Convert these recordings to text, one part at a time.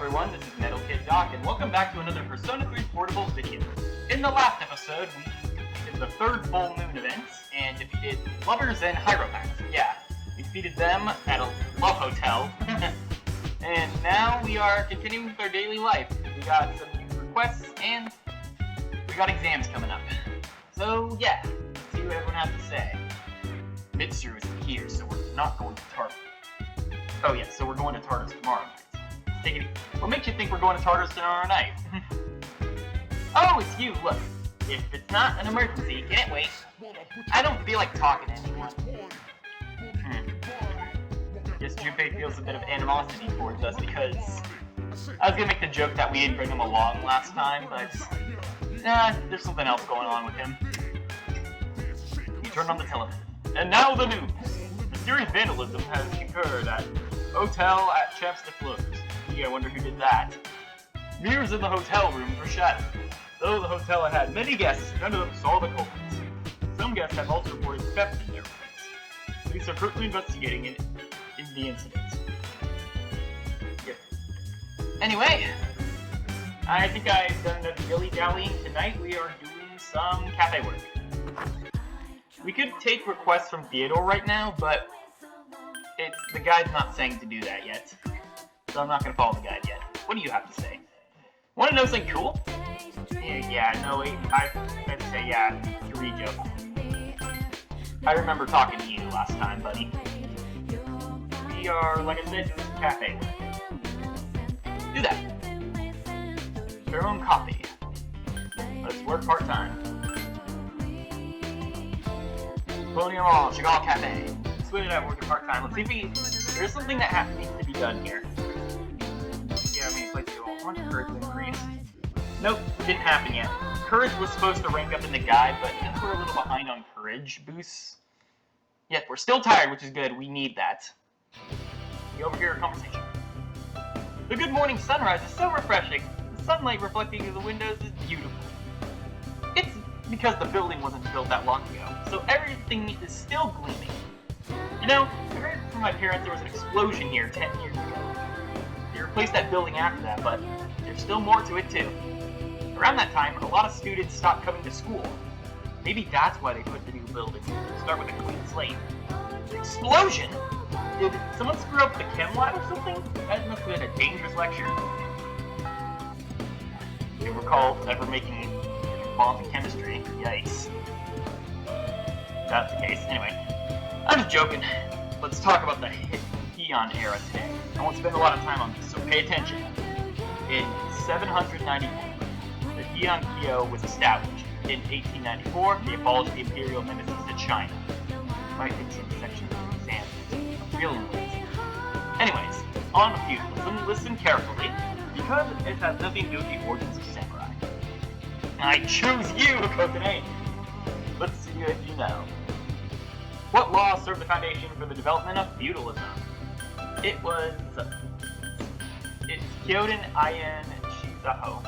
everyone, this is Metal Kid Doc, and welcome back to another Persona 3 Portable video. In the last episode, we did the third full moon events, and defeated Lovers and Hierophants. Yeah, we defeated them at a love hotel. And now we are continuing with our daily life. We got some new requests, and we got exams coming up. So yeah, let's see what everyone has to say. Mitsuru isn't here, so we're not going to Tartarus. Oh yeah, so we're going to Tartarus tomorrow night. Take it easy. What makes you think we're going to Tartarus tomorrow night? Oh, it's you, look. If it's not an emergency, can it wait? I don't feel like talking to anyone. Guess Junpei feels a bit of animosity towards us because I was gonna make the joke that we didn't bring him along last time, but there's something else going on with him. He turned on the television. And now the news. Mysterious vandalism has occurred at Hotel at Champs de Fleurs. Gee, I wonder who did that. Mirrors in the hotel room were shattered. Though the hotel had many guests, none of them saw the culprits. Some guests have also reported theft in their rooms. Police are currently investigating it in the incident. Yep. Anyway, I think I've done enough dilly-dallying tonight. We are doing some cafe work. We could take requests from Theodore right now, but the guide's not saying to do that yet. So I'm not going to follow the guide yet. What do you have to say? Want to know something cool? I'd say yeah, Yurijo. I remember talking to you last time, buddy. We are, like I said, doing cafe work. Do that. Your own coffee. Let's work part-time. Colonial Mall, Chagall Cafe. Split it out, working part-time. Let's see if there's something that needs to be done here. Yeah, I mean, place to go. I want courage to increase. Nope, didn't happen yet. Courage was supposed to rank up in the guide, but I think we're a little behind on courage boosts. Yet we're still tired, which is good. We need that. We overhear a conversation. The good morning sunrise is so refreshing. The sunlight reflecting through the windows is beautiful. It's because the building wasn't built that long ago, so everything is still gleaming. You know, I heard from my parents there was an explosion here 10 years ago. They replaced that building after that, but there's still more to it too. Around that time, a lot of students stopped coming to school. Maybe that's why they put the new building. Start with a clean slate. Explosion? Did someone screw up the chem lab or something? That must have been a dangerous lecture. Do you recall ever making bombs in chemistry? Yikes. That's the case. Anyway, I'm just joking. Let's talk about the Heian era today. I won't spend a lot of time on this, so pay attention. In 794, the Heian Kyo was established. In 1894, they abolished the imperial menaces to China. Might think some sections of the exam is really amazing. Anyways, on the feudalism, listen carefully, because it has nothing to do with the origins of samurai. I choose you, Kokone! Let's see if you know. What law served the foundation for the development of feudalism? It's Kyoden Ayan Shizaho.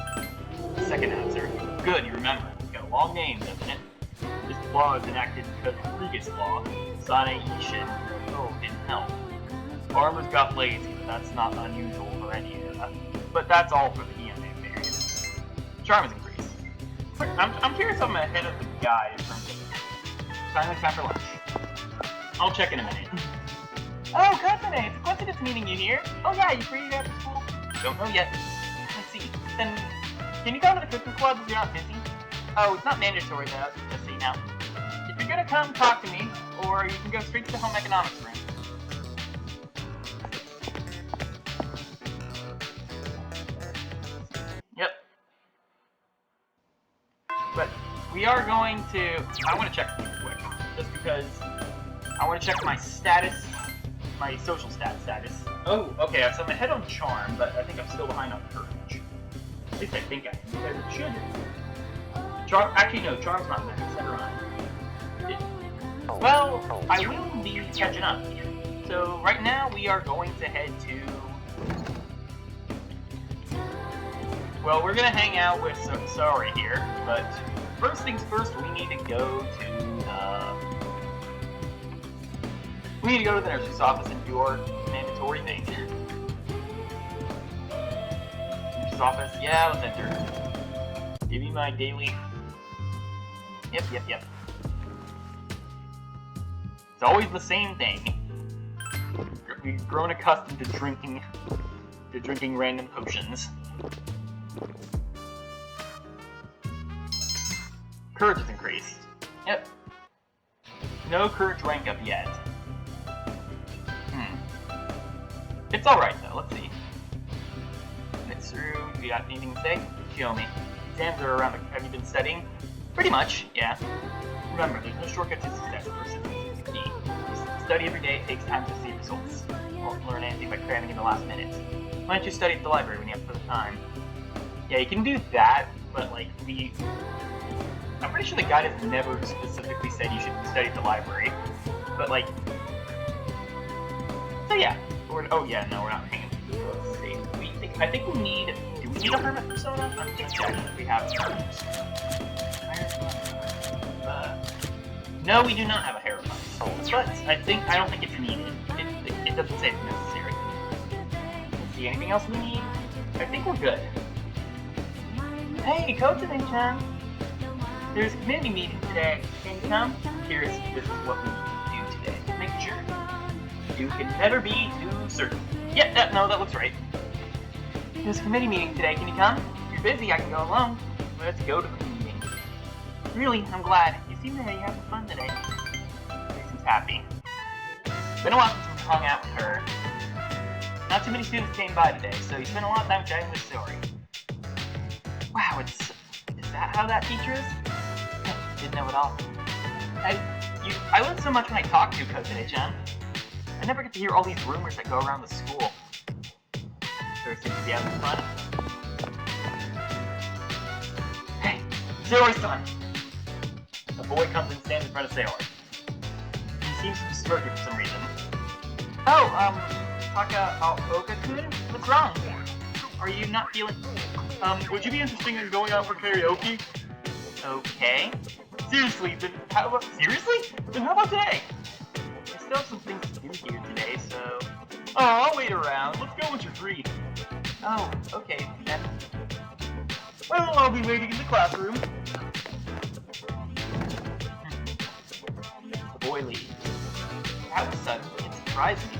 Second answer. Good, you remember. It's got a long name, doesn't it? This law is enacted because the previous law, Sane Ishin, didn't help. Farmers got lazy, but that's not unusual for any era. But that's all for the Heian period. Charm is increased. I'm curious if I'm ahead of the guide from time for lunch. I'll check in a minute. Oh, Katsune, it's a coincidence meeting you here. Oh yeah, you free after school? Don't know yet. Let's see. Then, can you come to the cooking club if you're not busy? Oh, it's not mandatory though, just so you know. If you're gonna come, talk to me, or you can go straight to the home economics room. Yep. But we are going to... I want to check real quick, just because I want to check my status, my social status. Oh, okay, so I'm ahead on charm, but I think I'm still behind on courage. At least I think I am, because it should. Charm, actually no, charm's not max, never mind. Well, I will be catching up. So right now we are going to head to... Well, we're gonna hang out with Sorry here, but first things first, we need to go to the nurse's office and do our mandatory thing. Coach's office. Yeah, let's enter. Give me my daily... Yep. It's always the same thing. We've grown accustomed to drinking random potions. Courage is increased. Yep. No courage rank up yet. It's alright though, let's see. Mitsuru, you got anything to say? Show me. Exams are around have you been studying? Pretty much, yeah. Remember, there's no shortcut to success. Persistence is the key. Study every day, it takes time to see results. You won't learn anything by cramming in the last minute. Why don't you study at the library when you have the time? Yeah, you can do that, but like I'm pretty sure the guide has never specifically said you should study at the library. But like, so yeah. Oh yeah, no, we're not hanging. Let's see. I think we need. Do we need a hermit persona? I'm just checking if we have hermits. No, we do not have a Hierophant soul, but I don't think it's needed. It doesn't say it's necessary. Let's see, anything else we need? I think we're good. Hey, Kotanen-chan! There's a committee meeting today. Can you come? This is what we need to do today. Make sure. You can never be too certain. Yeah, no, that looks right. There's a committee meeting today. Can you come? If you're busy, I can go alone. Let's go to the meeting. Really, I'm glad. You seem to be having fun today. She seems happy. It's been a while since we hung out with her. Not too many students came by today, so you spent a lot of time chatting with Story. Wow, is that how that teacher is? Didn't know at all. I learned so much when I talked to Kotanen-chan. I never get to hear all these rumors that go around the school. Sure seems to be having fun. Hey, Sayori's-san! A boy comes and stands in front of Sayori. He seems smirky for some reason. Oh, Oka-kun? What's wrong? Are you not feeling... would you be interested in going out for karaoke? Okay. Seriously, then how about... Seriously? Then how about today? I still have some things to do here today, so... Oh, I'll wait around. Let's go once you're free. Oh, okay, then. Well, I'll be waiting in the classroom. The boy leaves. All of a sudden, it surprised me.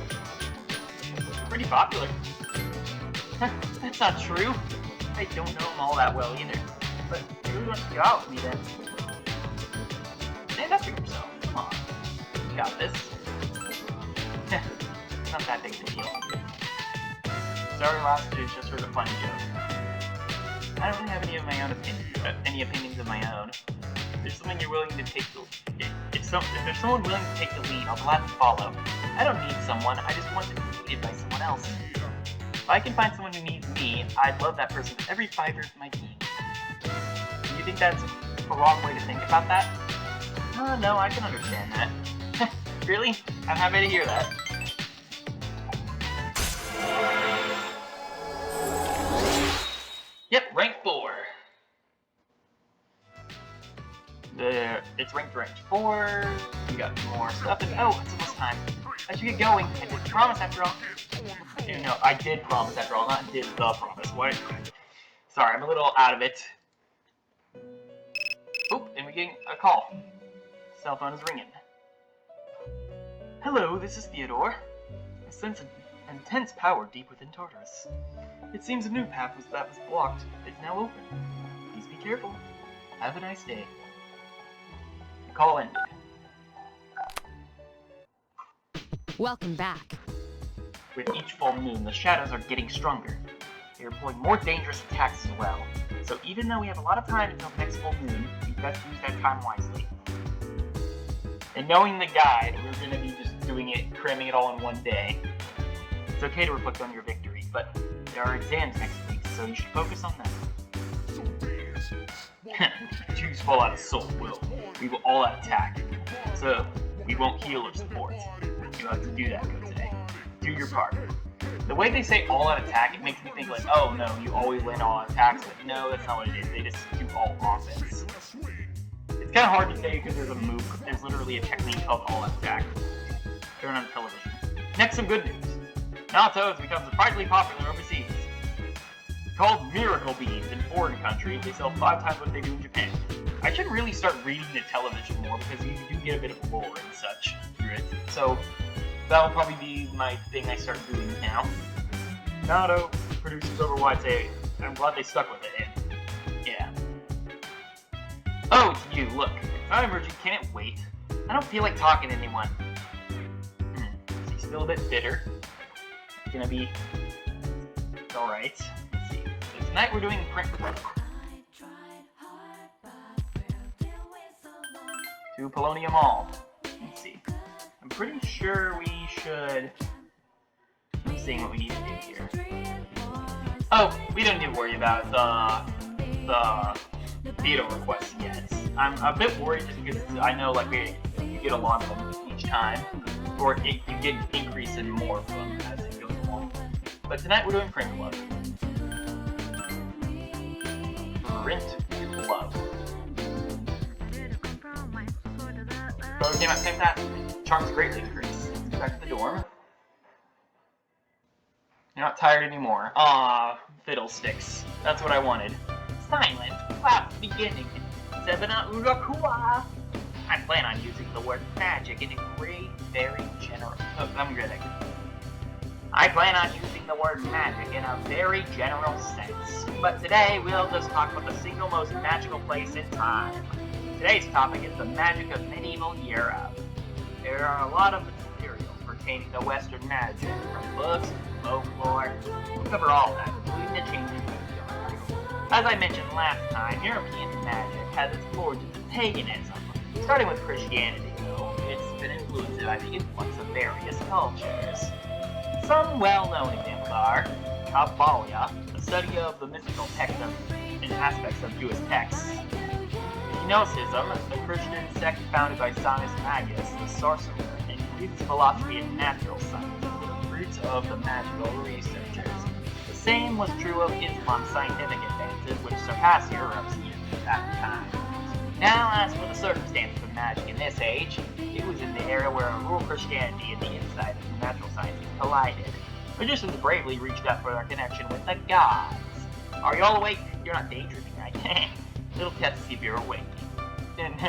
Pretty popular. That's not true. I don't know him all that well either. But he really wants to go out with me then. Stand up for yourself. Come on. You got this. It's not that big of a deal. Sorry, last year just heard a funny joke. I don't really have any opinions of my own. If there's someone you're willing to take if there's someone willing to take the lead, I'll gladly follow. I don't need someone, I just want to be needed by someone else. If I can find someone who needs me, I'd love that person with every fiber of my being. Do you think that's a wrong way to think about that? No, I can understand that. Really? I'm happy to hear that. Yep, rank 4. It's ranked 4. You got more stuff. And, oh, it's almost time. I should get going. I did promise after all. No, I did promise after all, not did the promise. What? Sorry, I'm a little out of it. Oop, and we're getting a call. Cell phone is ringing. Hello, this is Theodore. I sense an intense power deep within Tartarus. It seems a new path that was blocked is now open. Please be careful. Have a nice day. The call ended. Welcome back. With each full moon, the shadows are getting stronger. They are employing more dangerous attacks as well. So even though we have a lot of time until the next full moon, we best use that time wisely. And knowing the guide, we're going to be just doing it, cramming it all in one day. It's okay to reflect on your victory, but there are exams next week, so you should focus on them. Choose full out of soul will. We will all out attack. So, we won't heal or support. You have to do that good today. Do your part. The way they say all out attack, it makes me think like, oh no, you always land all out attacks, but no, that's not what it is. They just do all offense. It's kind of hard to say because there's a move, there's literally a technique of all out attack. Turn on television. Next, some good news. Naruto has become surprisingly popular overseas. called miracle beans in foreign countries. They sell 5 times what they do in Japan. I should really start reading the television more because you do get a bit of lore and such through it. So that'll probably be my thing I start doing now. Naruto produces over wide say, I'm glad they stuck with it. And yeah. Oh, it's you. Look, I'm emerging. Can't wait. I don't feel like talking to anyone. He's still a bit bitter. It's gonna be alright. Let's see. So tonight we're doing print to Polonium Mall. Let's see. I'm pretty sure we should. I'm seeing what we need to do here. Oh, we don't need to worry about the Theodore Request yet. I'm a bit worried just because I know like you get a lot of them each time, or you get an increase in more of them as it goes along. But tonight we're doing Print Club. Print Club. So came out fantastic. Charm's greatly increased. Let's go back to the dorm. You're not tired anymore. Aw, fiddlesticks. That's what I wanted. Silent. Clap beginning. Sebana Urakua. I plan on using the word magic in a very general. Oh, let me read that. I plan on using the word magic in a very general sense. But today we'll just talk about the single most magical place in time. Today's topic is the magic of medieval Europe. There are a lot of materials pertaining to Western magic, from books, folklore. We'll cover all that, including the changes in the As I mentioned last time, European magic has its origins in paganism. Starting with Christianity, though, it's been influenced by the influx of various cultures. Some well-known examples are Kabbalah, the study of the mystical texts and aspects of Jewish texts. Gnosticism, the Christian sect founded by Sinus Magus, the sorcerer, and uses philosophy and natural science as the roots of the magical researchers. The same was true of Islam's scientific advances, which surpassed Europe's at the time. Now, as for the circumstances of magic in this age, it was in the era where rural Christianity and the insight of the natural sciences collided. Magicians bravely reached out for their connection with the gods. Are you all awake? You're not daydreaming, right? Little test to see if you're awake.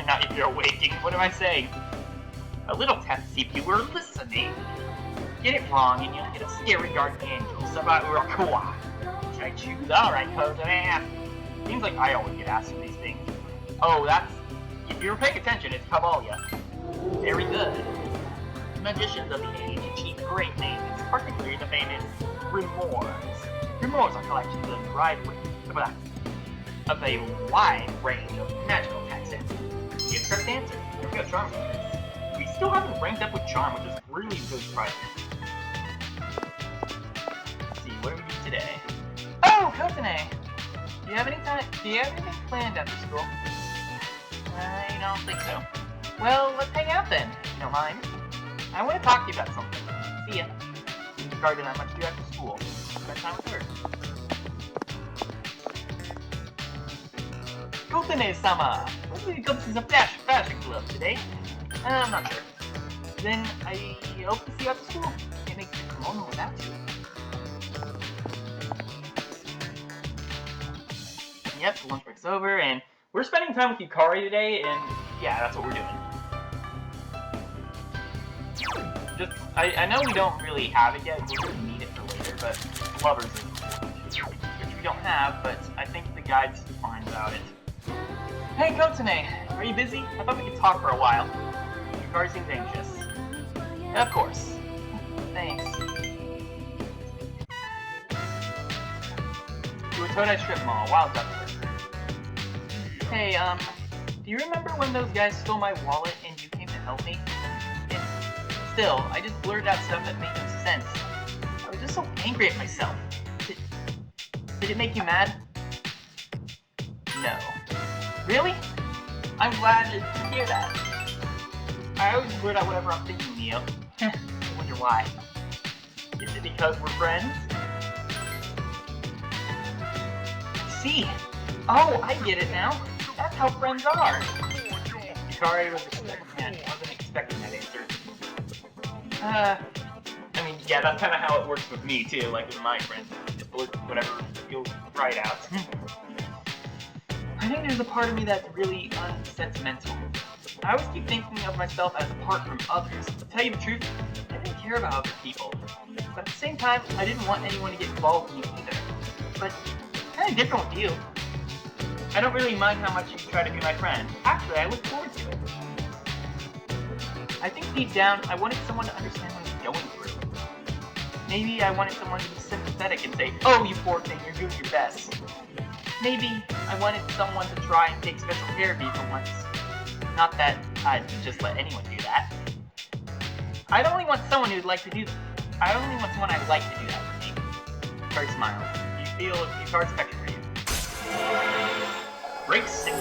Not if you're waking, what am I saying? A little test to see if you were listening. Get it wrong and you'll get a scary guardian angel. Sabaurakoa. Should I choose? Alright, Kozan. Seems like I always get asked for these things. Oh, that's... If you were paying attention, it's Kabbalah. Very good. Magicians of the age achieved great names, particularly the famous grimoires. Grimoires are collections of a wide range of magical texts. Give correct answer. Here we go, Charm. We still haven't ranked up with Charm, which is really surprising. Let's see, what do we do today? Oh, Kotane! Do you have anything planned after school? I don't think so. Well, let's hang out then, if you don't mind. I want to talk to you about something. See ya. Regarding how much you do after school. Spend time with her. Kotane-sama! When did you go to the fashion club today? I'm not sure. Then I hope to see you after school. Can't make the kimono without you. Yep, the lunch break's over, and we're spending time with Yukari today, and yeah, that's what we're doing. Just, I know we don't really have it yet, we're gonna need it for later, but lovers is important, which we don't have, but I think the guide's fine about it. Hey, Kotane, are you busy? I thought we could talk for a while. Yukari seems anxious. Yeah, of course. Thanks. To a Todai Strip Mall, Wild Duck. Hey, do you remember when those guys stole my wallet and you came to help me? And still, I just blurted out stuff that made no sense. I was just so angry at myself. Did it make you mad? No. Really? I'm glad to hear that. I always blurt out whatever I'm thinking, Neo. I wonder why. Is it because we're friends? See? Oh, I get it now. That's how friends are. Yukari was wasn't expecting that answer. I mean, yeah, that's kind of how it works with me too. Like with my friends, just blurt whatever feels right out. I think there's a part of me that's really unsentimental. I always keep thinking of myself as apart from others. To tell you the truth, I didn't care about other people. But at the same time, I didn't want anyone to get involved with me either. But kind of different with you. I don't really mind how much you try to be my friend. Actually, I look forward to it. I think deep down, I wanted someone to understand what I'm going through. Maybe I wanted someone to be sympathetic and say, "Oh, you poor thing, you're doing your best." Maybe I wanted someone to try and take special care of me for once. Not that I'd just let anyone do that. I only want someone who'd like to do that. I only want someone I'd like to do that for me. Card smile. Do you feel a few cards affection for you? Break 6.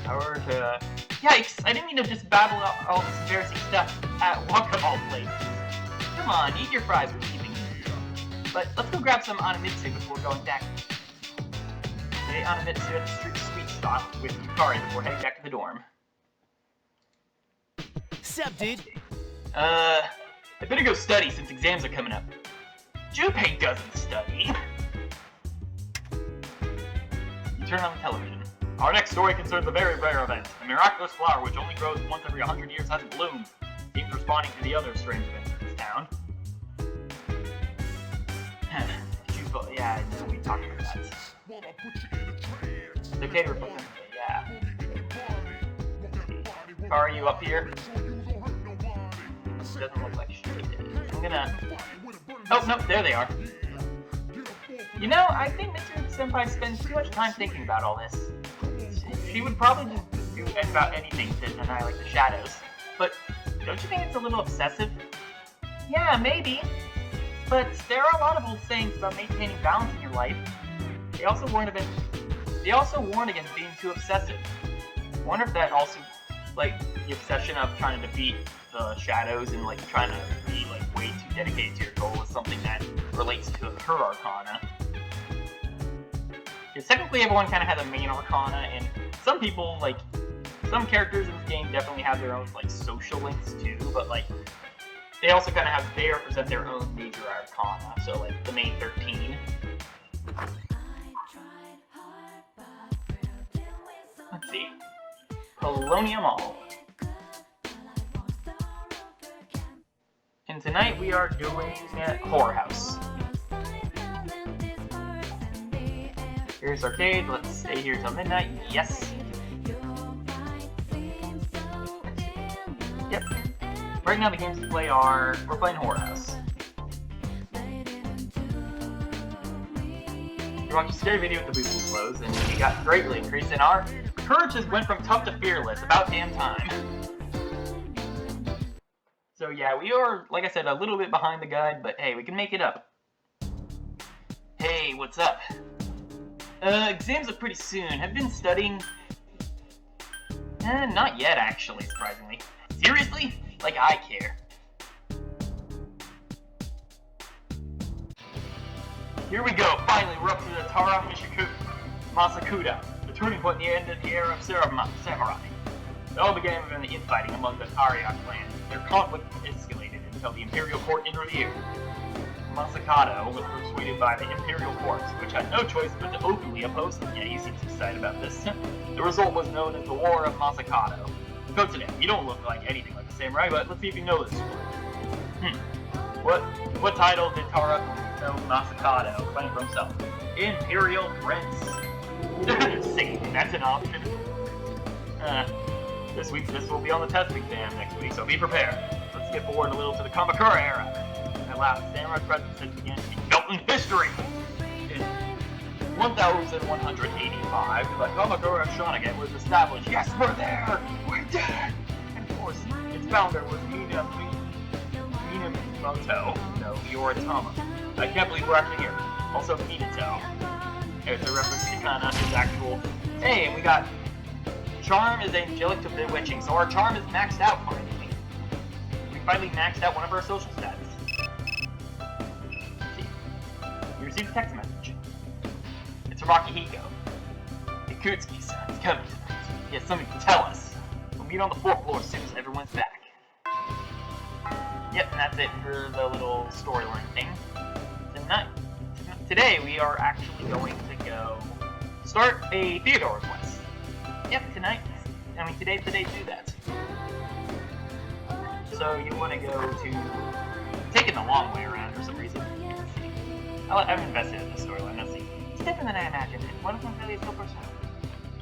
Power to... Yikes! I didn't mean to just babble out all this embarrassing stuff at walk-up-all place. Come on, eat your fries, we're keeping you. But let's go grab some Anamitsu before going back. Okay, Anamitsu at the street sweet stop with Yukari before heading back to the dorm. Sup, dude? I better go study since exams are coming up. Junpei doesn't study. You turn on the television. Our next story concerns a very rare event. A miraculous flower which only grows once every 100 years hasn't bloomed. Seems responding to the other strange events in this town. Yeah, I know we talked about that. It's okay to reflect on it, yeah. Are you up here? Doesn't look like she did. I'm gonna... Oh, no, there they are. You know, I think Mr. Senpai spends too much time thinking about all this. She would probably just do about anything to annihilate the shadows. But don't you think it's a little obsessive? Yeah, maybe. But there are a lot of old sayings about maintaining balance in your life. They also warn against being too obsessive. I wonder if that also, like, the obsession of trying to defeat the shadows and, like, trying to be, like, way too dedicated to your goal is something that relates to her arcana. Because technically everyone kind of has a main arcana, and some people, like, some characters in this game definitely have their own, like, social links too, but, like, they also kind of have, they represent their own major arcana, so, like, the main 13. Let's see. Colonia Mall. And tonight we are doing Horror House. Here's arcade, let's stay here till midnight, yes. Yep. Right now the games to play are, we're playing Horror House. You watched a scary video with the boots closed, and we got greatly increased in our courage just went from tough to fearless, about damn time. So yeah, we are, like I said, a little bit behind the guide, but hey, we can make it up. Hey, what's up? Exams are pretty soon. Have you been studying? Not yet, actually, surprisingly. Seriously? Like I care. Here we go, finally, we're up to the Tara Masakuda, the turning point near the end of the era of Samurai. It all began with the infighting among the Arya clan. Their conflict escalated until the Imperial Court intervened. Masakado was persuaded by the Imperial Court, which had no choice but to openly oppose him. Yeah, he seems excited about this. The result was known as the War of Masakado. So today, you don't look like anything like a samurai, but let's see if you know this story. What title did Tara Masakado claim for himself? Imperial Prince. Singing, that's an option. This will be on the test exam next week, so be prepared. Let's skip forward a little to the Kamakura era. At last, samurai presence began to be felt in history. In 1185, the Kamakura Shogunate was established. Yes, we're there! We did it! And of course, its founder was Minamoto no Yoritama. I can't believe we're actually here. Also, Minato. It's a reference to kind of his actual... Hey, and we got... Charm is angelic to bewitching, so our charm is maxed out finally. We finally maxed out one of our social stats. Let's see. We received a text message. It's from Akihiko. Ikutsuki-san is coming tonight. He has something to tell us. We'll meet on the 4th floor soon as everyone's back. Yep, and that's it for the little storyline thing. Today we are actually going to go start a Theodore Request. Yep, today do that. So you want to go to taking the long way around for some reason. I've invested in this storyline. Let's see. It's different than I imagined. One of them really is so personal.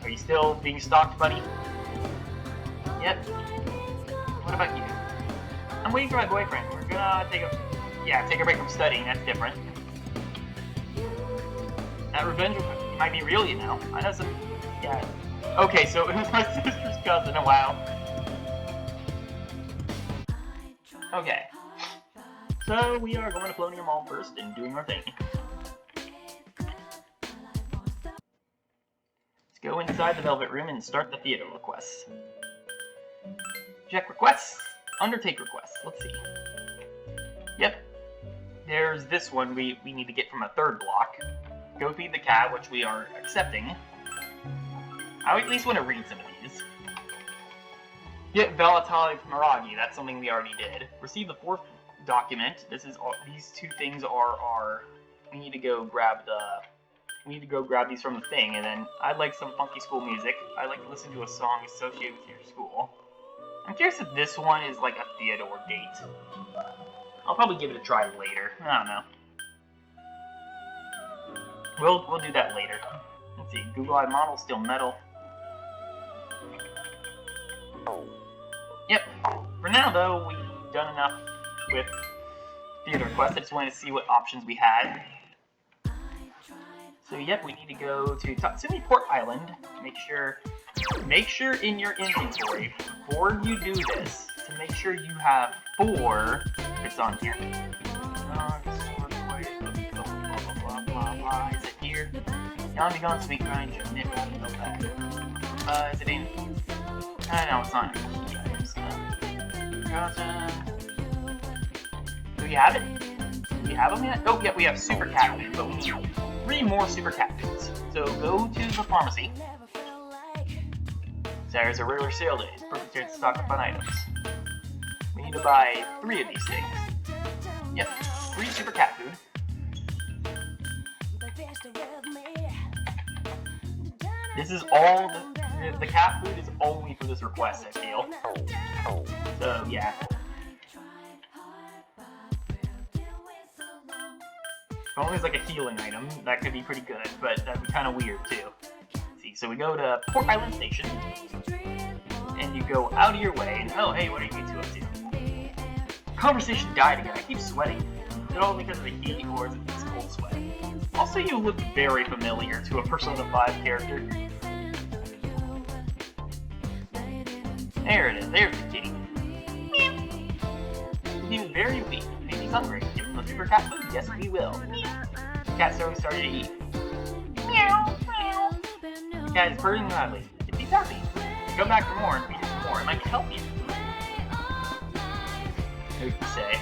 Are you still being stalked, buddy? Yep. What about you? I'm waiting for my boyfriend. We're gonna take a break from studying. That's different. That revenge might be real, you know. I know some. Yeah. Okay, so it was my sister's cousin. Wow. Okay. So we are going to Colonial Mall first and doing our thing. Let's go inside the Velvet Room and start the Theodore Request. Check requests. Undertake requests. Let's see. Yep. There's this one we need to get from a third block. Go feed the cat, which we are accepting. I at least want to read some of these. Get Velatali Maragi. That's something we already did. Receive the fourth document. These two things are our. We need to go grab these from the thing, and then I'd like some funky school music. I'd like to listen to a song associated with your school. I'm curious if this one is like a Theodore date. I'll probably give it a try later. I don't know. We'll do that later. Let's see. Google Eye model still metal. Yep. For now, though, we've done enough with Theodore Request. I just wanted to see what options we had. So, yep, we need to go to Tatsumi Port Island. Make sure in your inventory, before you do this, to make sure you have 4. It's on here. Is it here? Now be gone, sweet grind. Is it in? I know it's not. Do we have it? Do we have them yet? Oh, yeah, we have Super Cat Food, but we need 3 more Super Cat Foods. So go to the pharmacy. There's a regular sale day. It's perfect here to stock up on items. We need to buy 3 of these things. Yep, 3 Super Cat Food. This is all the cat food is only for this request, I feel. So yeah. If only it's like a healing item, that could be pretty good, but that'd be kind of weird too. Let's see, so we go to Port Island Station, and you go out of your way, and oh hey, what are you two up to? Conversation died again. I keep sweating. Is it all because of the heat, or is it this cold sweat? Also, you look very familiar to a Persona 5 character. There it is. There's the kitty. He's very weak. Maybe he's hungry. Give him the super cat food. Yes, we will. The cat's already started to eat. Meow, meow. The cat is purring loudly. If he's happy, go back for more and feed him more. It might help you. Who can say?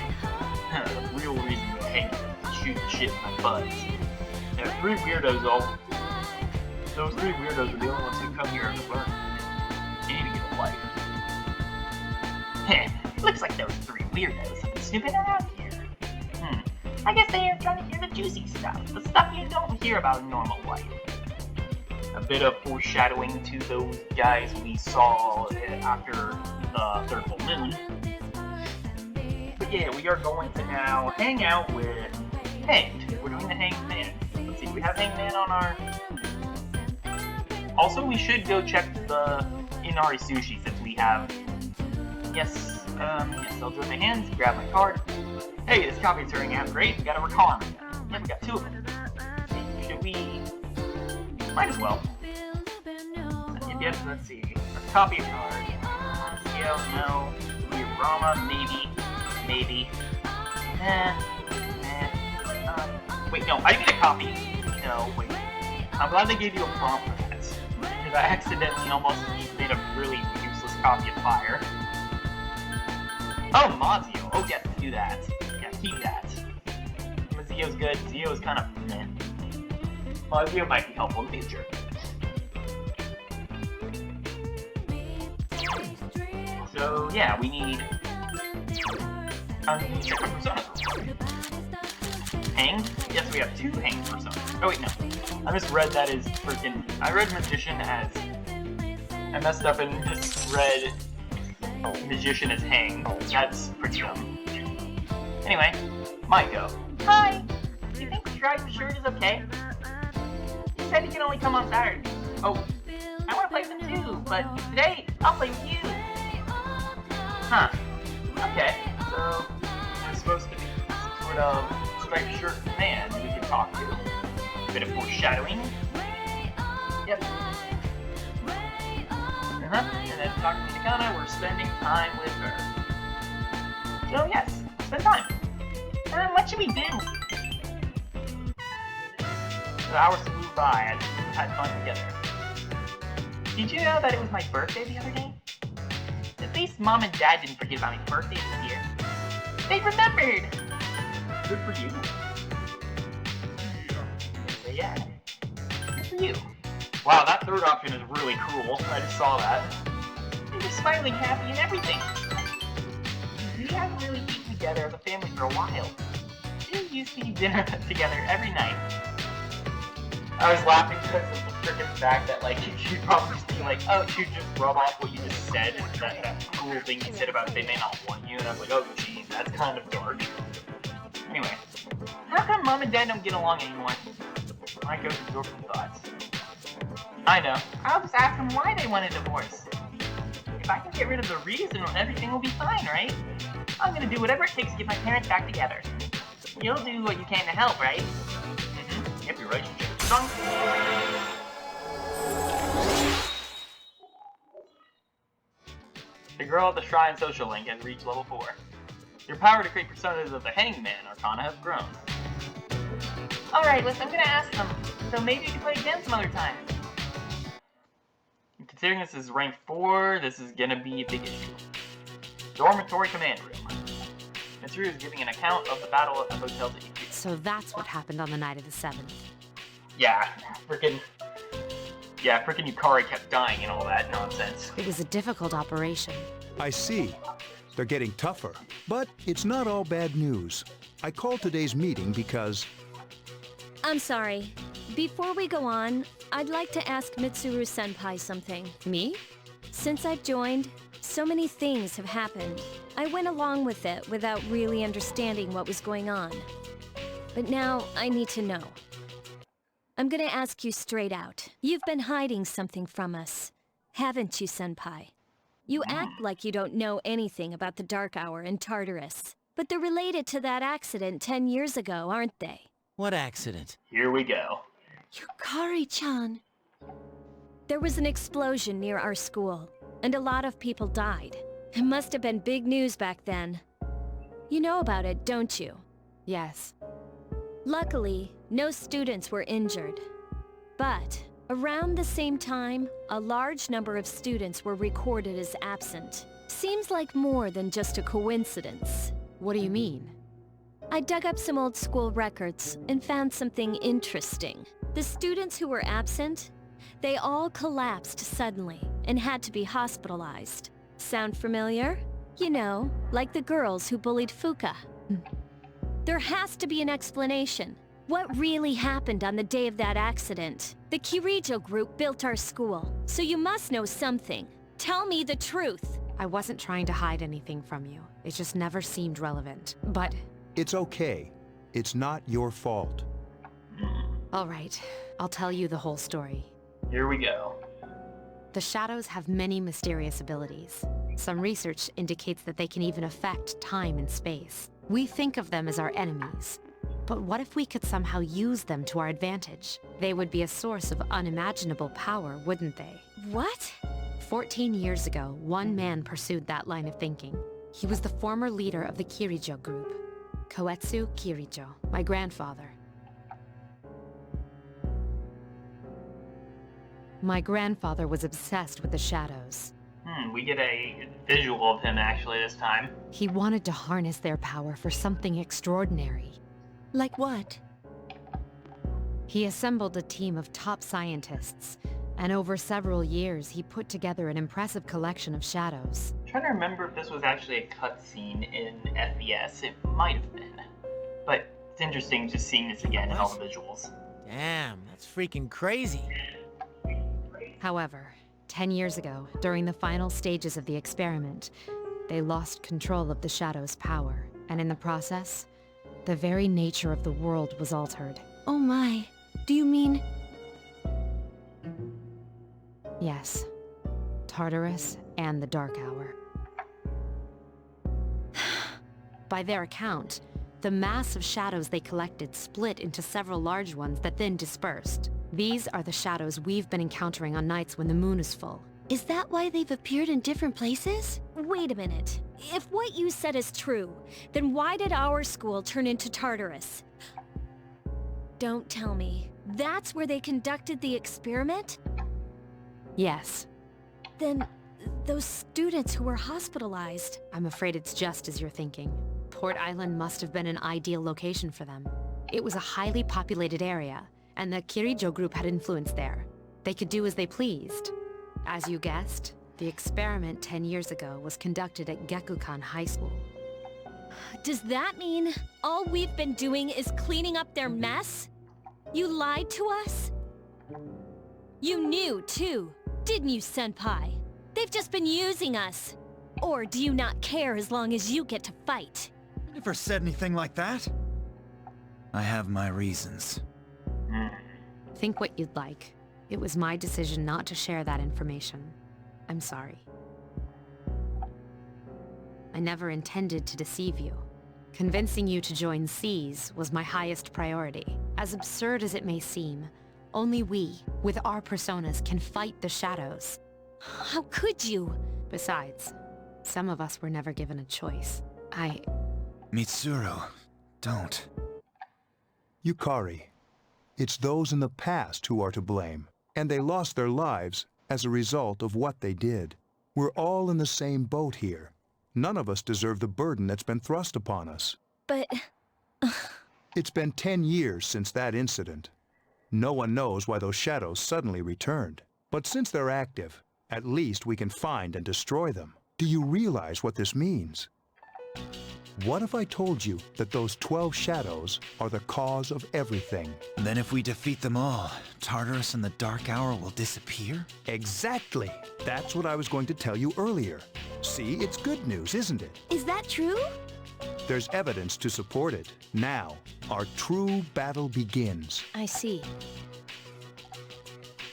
The real reason you hate me is shoot shit in my buds. Those 3 weirdos are the only ones who come here to learn. You need to get a life. Heh, looks like those 3 weirdos have been snooping around here. I guess they are trying to hear the juicy stuff, the stuff you don't hear about in normal life. A bit of foreshadowing to those guys we saw after the third full moon. But yeah, we are going to now hang out with Hanged. We're doing the Hanged Man. Let's see, do we have Hanged Man on our... Also, we should go check the Inari Sushi since we have... Yes, I'll join my hands, grab my card. Hey, this copy is turning out great. We got a requirement. Yeah, we got 2 of them. Should we... Might as well. Yes, let's see. A copy of card. No. Rama, maybe. Wait, no, I didn't get a copy. No, wait. I'm glad they gave you a prompt for that. Because I accidentally almost made a really useless copy of Fire. Oh, Mazio. Oh, yes, do that. Yeah, keep that. Mazio's good. Zio's kind of meh. Mazio might be helpful in the future. So, yeah, we need Check out personas. Hanged? Yes, we have 2 hanged personas. Oh wait, no. I misread that as freaking... I read magician as... I messed up and just read magician as hanged. That's pretty dumb. Anyway, my go. Hi! Do you think striped shirt is okay? You said you can only come on Saturday. Oh, I want to play with him too, but today I'll play with you. Huh. Okay, so I'm supposed to be some sort of striped shirt man we can talk to. A bit of foreshadowing. Yep. And then talking to Kana, we're spending time with her. So yes, spend time. What should we do? The hours flew by as we had fun together. Did you know that it was my birthday the other day? At least Mom and Dad didn't forget about my birthday this year. They remembered! Good for you. So yeah, good for you. Wow, that third option is really cool. I just saw that. They were smiling, happy, and everything. We haven't really eaten together as a family for a while. We used to eat dinner together every night. I was laughing because of the freaking fact that, like, she'd probably just be like, oh, she'd just rub off what you just said, that cool thing you said about they may not want you, and I was like, oh, geez, that's kind of dark. Anyway, how come Mom and Dad don't get along anymore? I go through your thoughts. I know. I'll just ask them why they want a divorce. If I can get rid of the reason, everything will be fine, right? I'm gonna do whatever it takes to get my parents back together. You'll do what you can to help, right? Mm-hmm. If your relationship is strong. The girl at the Shrine Social Link has reached level 4. Your power to create personas of the Hangman Arcana have grown. Alright, listen, I'm gonna ask them. So maybe we can play again some other time. Considering this is rank 4, this is gonna be a big issue. Dormitory Command Room. Mitsuru is giving an account of the battle at the Hotel de Iku. So that's what happened on the night of the 7th. Yeah, frickin' Yukari kept dying and all that nonsense. It was a difficult operation. I see. They're getting tougher. But it's not all bad news. I called today's meeting because... I'm sorry. Before we go on, I'd like to ask Mitsuru-senpai something. Me? Since I've joined, so many things have happened. I went along with it without really understanding what was going on. But now I need to know. I'm gonna ask you straight out. You've been hiding something from us, haven't you, senpai? You act like you don't know anything about the Dark Hour in Tartarus, but they're related to that accident 10 years ago, aren't they? What accident? Here we go. Yukari-chan. There was an explosion near our school, and a lot of people died. It must have been big news back then. You know about it, don't you? Yes. Luckily, no students were injured. But around the same time, a large number of students were recorded as absent. Seems like more than just a coincidence. What do you mean? I dug up some old school records and found something interesting. The students who were absent, they all collapsed suddenly and had to be hospitalized. Sound familiar? You know, like the girls who bullied Fuka. There has to be an explanation. What really happened on the day of that accident? The Kirijo group built our school, so you must know something. Tell me the truth. I wasn't trying to hide anything from you. It just never seemed relevant. But... It's okay. It's not your fault. all right, I'll tell you the whole story. Here we go. The shadows have many mysterious abilities. Some research indicates that they can even affect time and space. We think of them as our enemies. But what if we could somehow use them to our advantage? They would be a source of unimaginable power, wouldn't they? What? 14 years ago, one man pursued that line of thinking. He was the former leader of the Kirijo group, Koetsu Kirijo, my grandfather. My grandfather was obsessed with the shadows. We get a visual of him actually this time. He wanted to harness their power for something extraordinary. Like what? He assembled a team of top scientists, And over several years, he put together an impressive collection of shadows. I'm trying to remember if this was actually a cutscene in FBS. It might have been. But it's interesting just seeing this again in all the visuals. Damn, that's freaking crazy. However, 10 years ago, during the final stages of the experiment, they lost control of the shadow's power. And in the process, the very nature of the world was altered. Oh my. Do you mean... Yes. Tartarus and the Dark Hour. By their account, the mass of shadows they collected split into several large ones that then dispersed. These are the shadows we've been encountering on nights when the moon is full. Is that why they've appeared in different places? Wait a minute. If what you said is true, then why did our school turn into Tartarus? Don't tell me. That's where they conducted the experiment? Yes. Then, those students who were hospitalized... I'm afraid it's just as you're thinking. Port Island must have been an ideal location for them. It was a highly populated area, and the Kirijo group had influence there. They could do as they pleased. As you guessed, the experiment 10 years ago was conducted at Gekukan High School. Does that mean all we've been doing is cleaning up their mess? You lied to us? You knew, too, didn't you, Senpai? They've just been using us. Or do you not care as long as you get to fight? Never said anything like that. I have my reasons. Think what you'd like. It was my decision not to share that information. I'm sorry. I never intended to deceive you. Convincing you to join C's was my highest priority. As absurd as it may seem, only we, with our personas, can fight the shadows. How could you? Besides, some of us were never given a choice. Mitsuru, don't. Yukari, it's those in the past who are to blame, and they lost their lives as a result of what they did. We're all in the same boat here. None of us deserve the burden that's been thrust upon us. But... It's been 10 years since that incident. No one knows why those shadows suddenly returned. But since they're active, at least we can find and destroy them. Do you realize what this means? What if I told you that those 12 shadows are the cause of everything? Then if we defeat them all, Tartarus and the Dark Hour will disappear? Exactly! That's what I was going to tell you earlier. See, it's good news, isn't it? Is that true? There's evidence to support it. Now, our true battle begins. I see.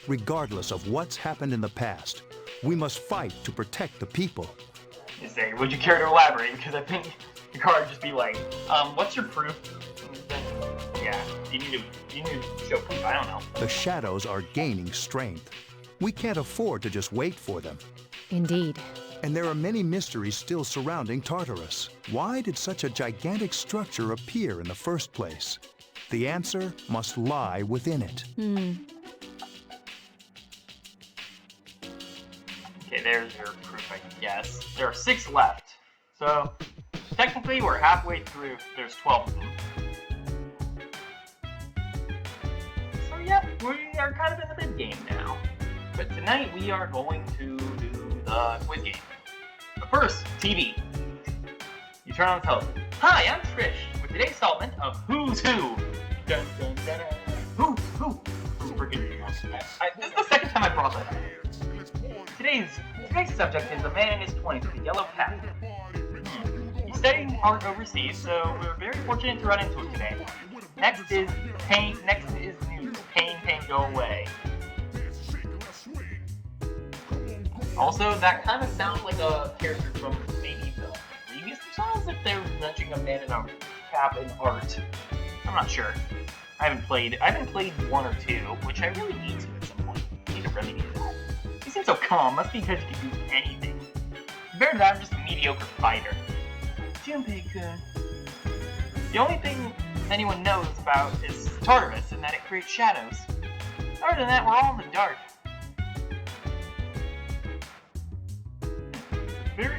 Regardless of what's happened in the past, we must fight to protect the people. Would you care to elaborate? Because I think your card would just be like, what's your proof? Then, yeah, you need to show proof. I don't know. The shadows are gaining strength. We can't afford to just wait for them. Indeed. And there are many mysteries still surrounding Tartarus. Why did such a gigantic structure appear in the first place? The answer must lie within it. Okay, there's your proof, I guess. There are 6 left. So, technically, we're halfway through. There's 12 of them. So, yeah, we are kind of in the mid-game now. But tonight, we are going to do the quiz game. But first, TV. You turn on the television. Hi, I'm Trish, with today's installment of Who's Who. Dun, dun, dun, dun. Who freaking... This is the second time I brought that up. Today's subject is a man in his 20s with a yellow cap. He's studying art overseas, so we're very fortunate to run into it today. Next is news. Pain, go away. Also, that kind of sounds like a character from maybe the previous songs, if they're mentioning a man in a cap in art. I'm not sure. I haven't played 1 or 2, which I really need to at some point. I really need that. You seem so calm, must be because you can do anything. Compared to that, I'm just a mediocre fighter. Junpei-kun. The only thing anyone knows about is Tartarus and that it creates shadows. Other than that, we're all in the dark.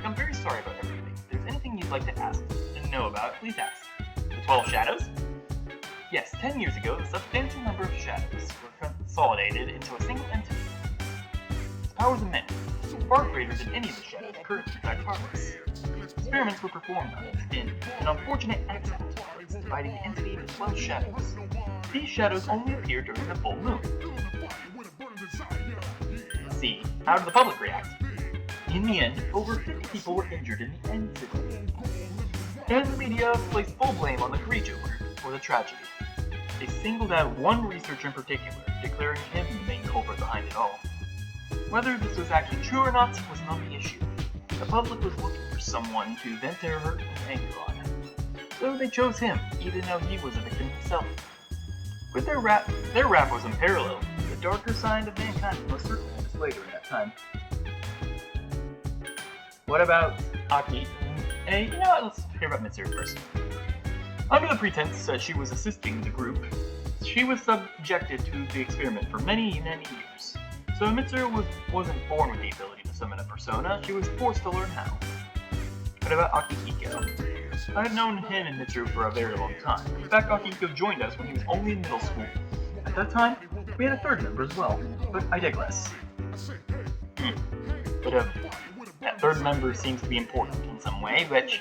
I'm very sorry about everything. If there's anything you'd like to ask and know about, please ask. The 12 shadows? Yes, 10 years ago, the substantial number of shadows were consolidated into a single entity. powers immense, far greater than any of the shadows currently track progress. Experiments were performed on it, and an unfortunate accident, dividing the entity into 12 shadows. These shadows only appear during the full moon. Let's see, how did the public react? In the end, over 50 people were injured in the incident. And the media placed full blame on the Kirijo group for the tragedy. They singled out one researcher in particular, declaring him the main culprit behind it all. Whether this was actually true or not was not the issue. The public was looking for someone to vent their hurt and anger on. So they chose him, even though he was a victim himself. With their rap was unparalleled. The darker side of mankind was most certainly displayed during that time. What about Aki? Hey, you know what? Let's hear about Mitsuru first. Under the pretense that she was assisting the group, she was subjected to the experiment for many, many years. So Mitsuru wasn't born with the ability to summon a persona, she was forced to learn how. What about Akihiko? I had known him and Mitsuru for a very long time. In fact, Akihiko joined us when he was only in middle school. At that time, we had a third member as well, but I digress. But that third member seems to be important in some way, which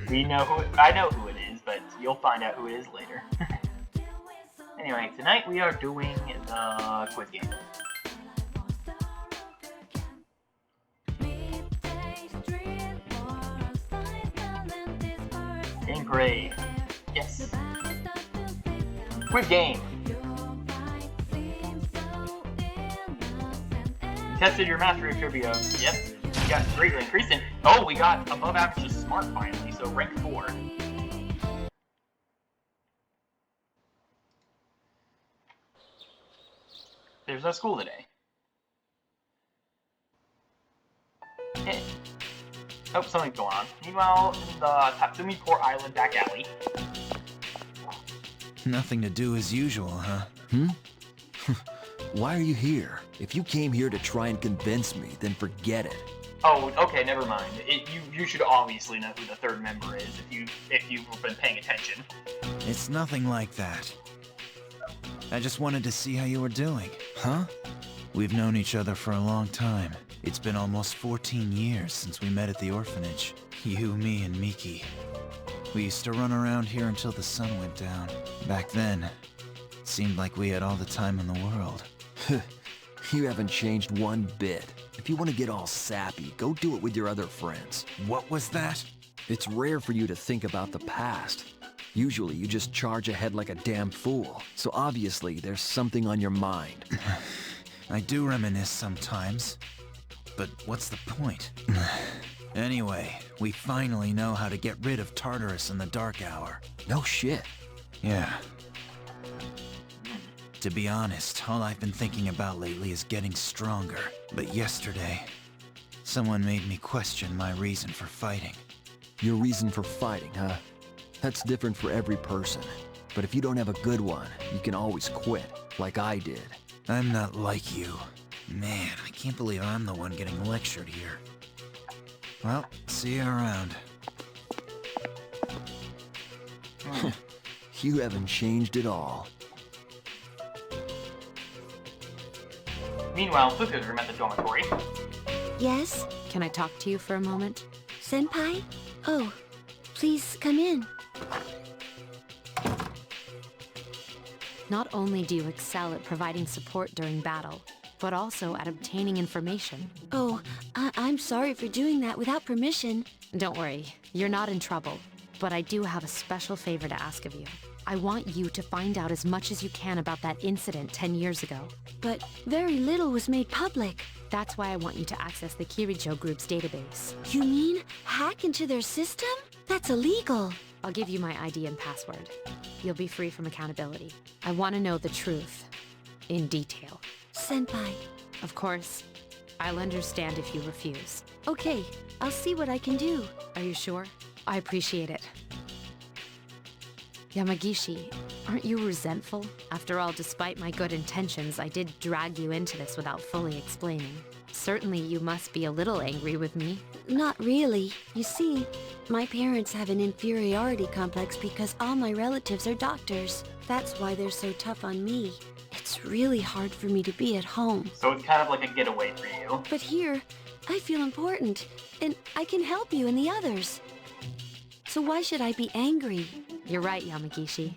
I know who it is, but you'll find out who it is later. Anyway, tonight we are doing the quiz game. Game parade. Yes. Quiz game. Tested your mastery of trivia. Yep. We got greatly increased in. Oh, we got above average smart finally, so rank 4. There's no school today. Hey. Oh, something's going on. Meanwhile, in the Tatsumi Port Island back alley. Nothing to do as usual, huh? Why are you here? If you came here to try and convince me, then forget it. Oh, okay, never mind. You should obviously know who the third member is if you've been paying attention. It's nothing like that. I just wanted to see how you were doing. Huh? We've known each other for a long time. It's been almost 14 years since we met at the orphanage. You, me, and Miki. We used to run around here until the sun went down. Back then, it seemed like we had all the time in the world. You haven't changed one bit. If you want to get all sappy, go do it with your other friends. What was that? It's rare for you to think about the past. Usually you just charge ahead like a damn fool. So obviously there's something on your mind. I do reminisce sometimes. But what's the point? Anyway, we finally know how to get rid of Tartarus in the dark hour. No shit. Yeah. To be honest, all I've been thinking about lately is getting stronger. But yesterday, someone made me question my reason for fighting. Your reason for fighting, huh? That's different for every person. But if you don't have a good one, you can always quit, like I did. I'm not like you. Man, I can't believe I'm the one getting lectured here. Well, see you around. You haven't changed at all. Meanwhile, Fuku's room at the dormitory. Yes? Can I talk to you for a moment? Senpai? Oh, please come in. Not only do you excel at providing support during battle, but also at obtaining information. Oh, I'm sorry for doing that without permission. Don't worry, you're not in trouble. But I do have a special favor to ask of you. I want you to find out as much as you can about that incident 10 years ago. But very little was made public. That's why I want you to access the Kirijo Group's database. You mean hack into their system? That's illegal. I'll give you my ID and password. You'll be free from accountability. I want to know the truth. In detail. Senpai. Of course, I'll understand if you refuse. Okay, I'll see what I can do. Are you sure? I appreciate it. Yamagishi, aren't you resentful? After all, despite my good intentions, I did drag you into this without fully explaining. Certainly you must be a little angry with me. Not really. You see, my parents have an inferiority complex because all my relatives are doctors. That's why they're so tough on me. It's really hard for me to be at home. So it's kind of like a getaway for you. But here, I feel important, and I can help you and the others. So why should I be angry? You're right, Yamagishi.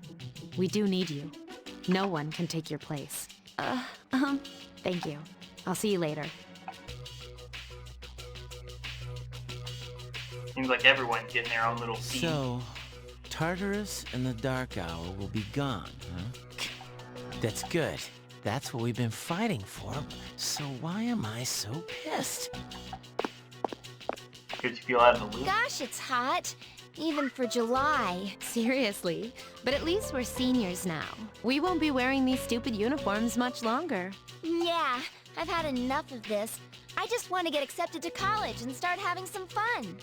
We do need you. No one can take your place. Thank you. I'll see you later. Seems like everyone's getting their own little team. So, Tartarus and the Dark Hour will be gone, huh? That's good. That's what we've been fighting for. So why am I so pissed? Because you feel out of the loop. Gosh, it's hot. Even for July. Seriously, but at least we're seniors now. We won't be wearing these stupid uniforms much longer. Yeah, I've had enough of this. I just want to get accepted to college and start having some fun.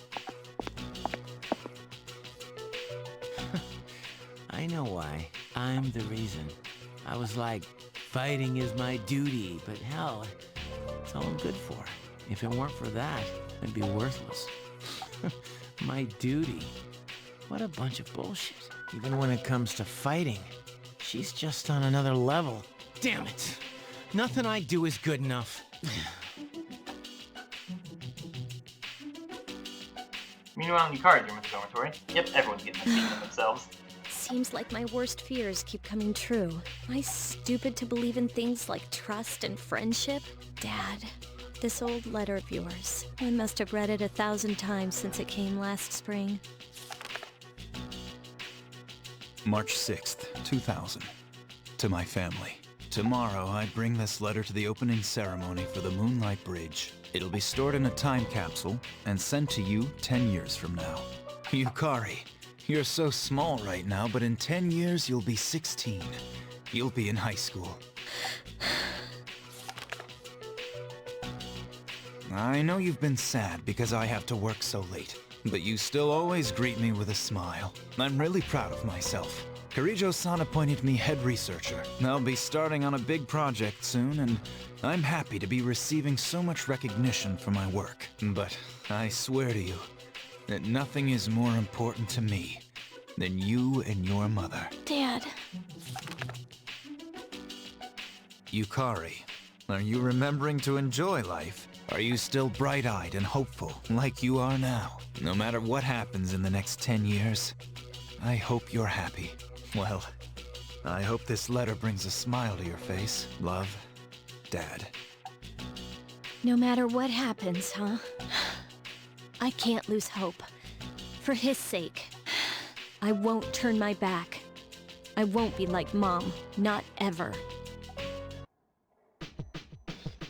I know why. I'm the reason. I was like, fighting is my duty, but hell, it's all I'm good for. If it weren't for that, I'd be worthless. My duty. What a bunch of bullshit. Even when it comes to fighting, she's just on another level. Damn it. Nothing I do is good enough. Meanwhile, in Yukari's room at the dormitory. Yep, everyone's getting a scene of themselves. Seems like my worst fears keep coming true. Am I stupid to believe in things like trust and friendship? Dad, this old letter of yours. I must have read it 1,000 times since it came last spring. March 6th, 2000. To my family. Tomorrow, I bring this letter to the opening ceremony for the Moonlight Bridge. It'll be stored in a time capsule and sent to you 10 years from now. Yukari, you're so small right now, but in 10 years, you'll be 16. You'll be in high school. I know you've been sad because I have to work so late, but you still always greet me with a smile. I'm really proud of myself. Kirijo-san appointed me head researcher. I'll be starting on a big project soon, and I'm happy to be receiving so much recognition for my work. But I swear to you that nothing is more important to me than you and your mother. Dad. Yukari, are you remembering to enjoy life? Are you still bright-eyed and hopeful, like you are now? No matter what happens in the next 10 years, I hope you're happy. Well, I hope this letter brings a smile to your face. Love, Dad. No matter what happens, huh? I can't lose hope. For his sake, I won't turn my back. I won't be like Mom. Not ever.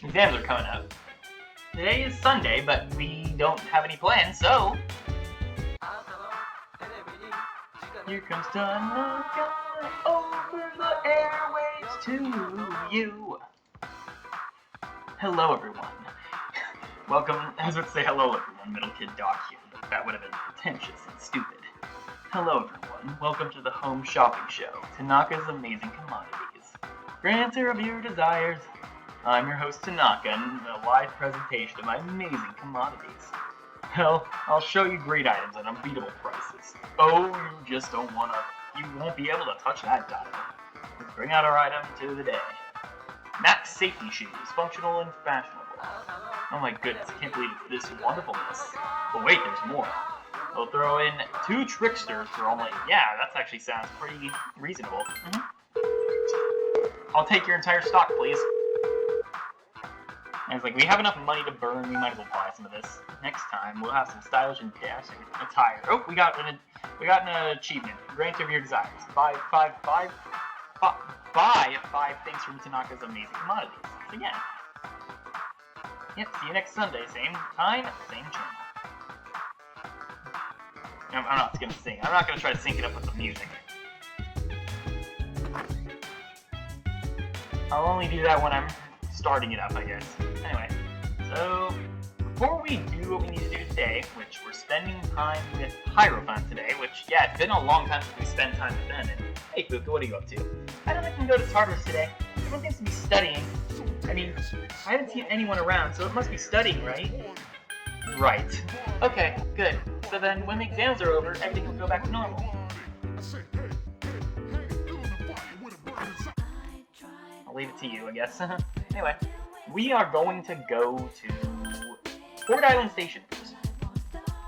Exams are coming up. Today is Sunday, but we don't have any plans, so... Here comes Tanaka over the airwaves to you. Hello, everyone. Welcome, I was about to say hello, everyone, middle kid dog here, but that would have been pretentious and stupid. Hello, everyone. Welcome to the home shopping show, Tanaka's Amazing Commodities. Granter of your desires. I'm your host, Tanaka, and a live presentation of my amazing commodities. Hell, I'll show you great items at unbeatable prices. Oh, you just don't wanna... You won't be able to touch that dial. Let's bring out our item to the day. Max safety shoes, functional and fashionable. Oh my goodness, I can't believe it's this wonderfulness. But wait, there's more. We'll throw in 2 tricksters for only... Yeah, that actually sounds pretty reasonable. I'll take your entire stock, please. And it's like, we have enough money to burn, we might as well buy some of this. Next time, we'll have some stylish and dashing attire. Oh, we got an achievement. Grant of your desires. Buy 5 things from Tanaka's Amazing Commodities. So yeah. Yep, see you next Sunday. Same time, same channel. I'm not gonna sing. I'm not gonna try to sync it up with the music. I'll only do that when I'm starting it up, I guess. Anyway, so before we do what we need to do today, which we're spending time with Hierophant today, which, yeah, it's been a long time since we spent time with them, and hey, Fuka, what are you up to? I don't think we can go to Tartarus today. Everyone seems to be studying. I mean, I haven't seen anyone around, so it must be studying, right? Right. Okay, good. So then, when the exams are over, everything will go back to normal. I'll leave it to you, I guess. Anyway, we are going to go to Ford Island Station first.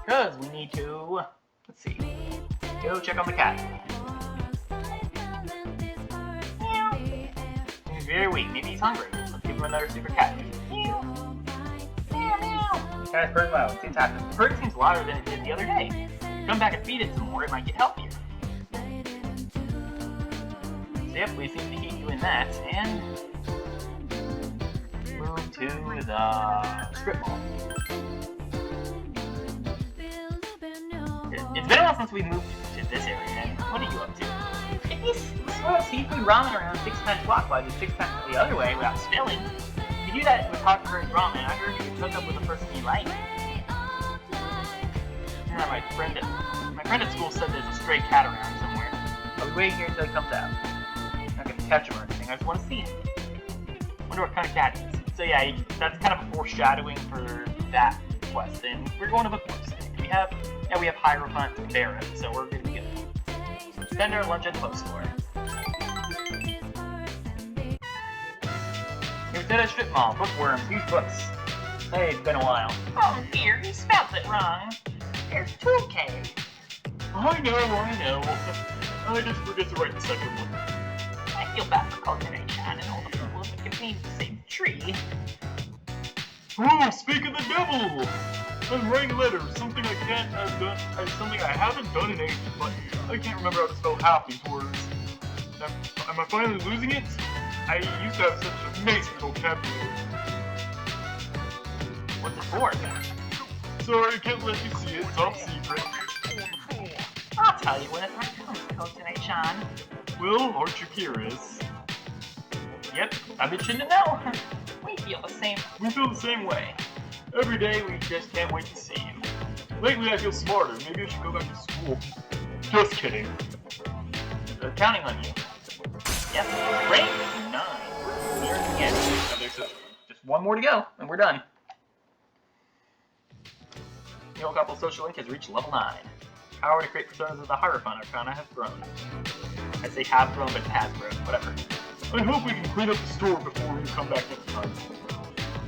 Because we need to, let's see, go check on the cat. Meow. He's very weak, maybe he's hungry. Let's give him another super cat. Meow. Meow, meow. Cat's pretty loud, see what's happening. The bird seems louder than it did the other day. Come back and feed it some more, it might get healthier. So yep, we seem to keep doing that, and move to the strip mall. It's been a while since we moved to this area, and what are you up to? It's swirl seafood ramen around 6 times clockwise and 6 times the other way without spilling. You do that with hot current ramen, I heard you could hook up with a person you like. Yeah, my friend at school said there's a stray cat around somewhere. I'll be waiting here until he comes out. Not gonna catch him or anything, I just want to see him. Wonder what kind of cat he is. So yeah, that's kind of a foreshadowing for that quest, and we're going to bookmarks. We have Hierophant Baron, so we're gonna be good. Spend our lunch at the bookstore. Here's at a strip mall, bookworms, huge books. Hey, it's been a while. Oh dear, you spelled it wrong. There's 2K. I know. I just forget to write the second one. I feel bad for Coconut-chan and all the people in the contains the same tree. Oh, speak of the devil! I'm writing letters, something I can't have done, something I haven't done in ages, but I can't remember how to spell half these words. Am I finally losing it? I used to have such an amazing vocabulary. What's it for, then? Sorry, I can't let you see it, top secret. I'll tell you when it comes, Coconut-chan. Well, aren't you curious? Yep, I'm itching to know. We feel the same way. Every day we just can't wait to see you. Lately I feel smarter, maybe I should go back to school. Just kidding. They're counting on you. Yep, great, 9. Here again. Now there's just one more to go, and we're done. The old couple social link has reached level 9. Power to create personas of the Hierophant Arcana has grown. I say have grown, but it has grown, whatever. I hope we can clean up the store before we come back next time.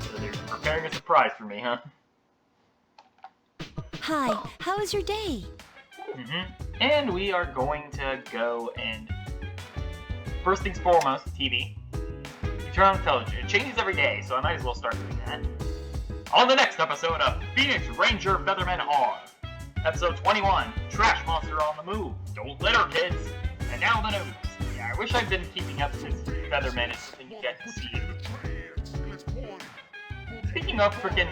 So they're preparing a surprise for me, huh? Hi, how was your day? And we are going to go and... First things foremost, TV. You turn on the television. It changes every day, so I might as well start doing that. On the next episode of Phoenix Ranger Feathermen R. Episode 21, Trash Monster on the Move. Don't litter, kids. And now the news. Yeah, I wish I'd been keeping up since Feathermen is something you get to see. Speaking of frickin'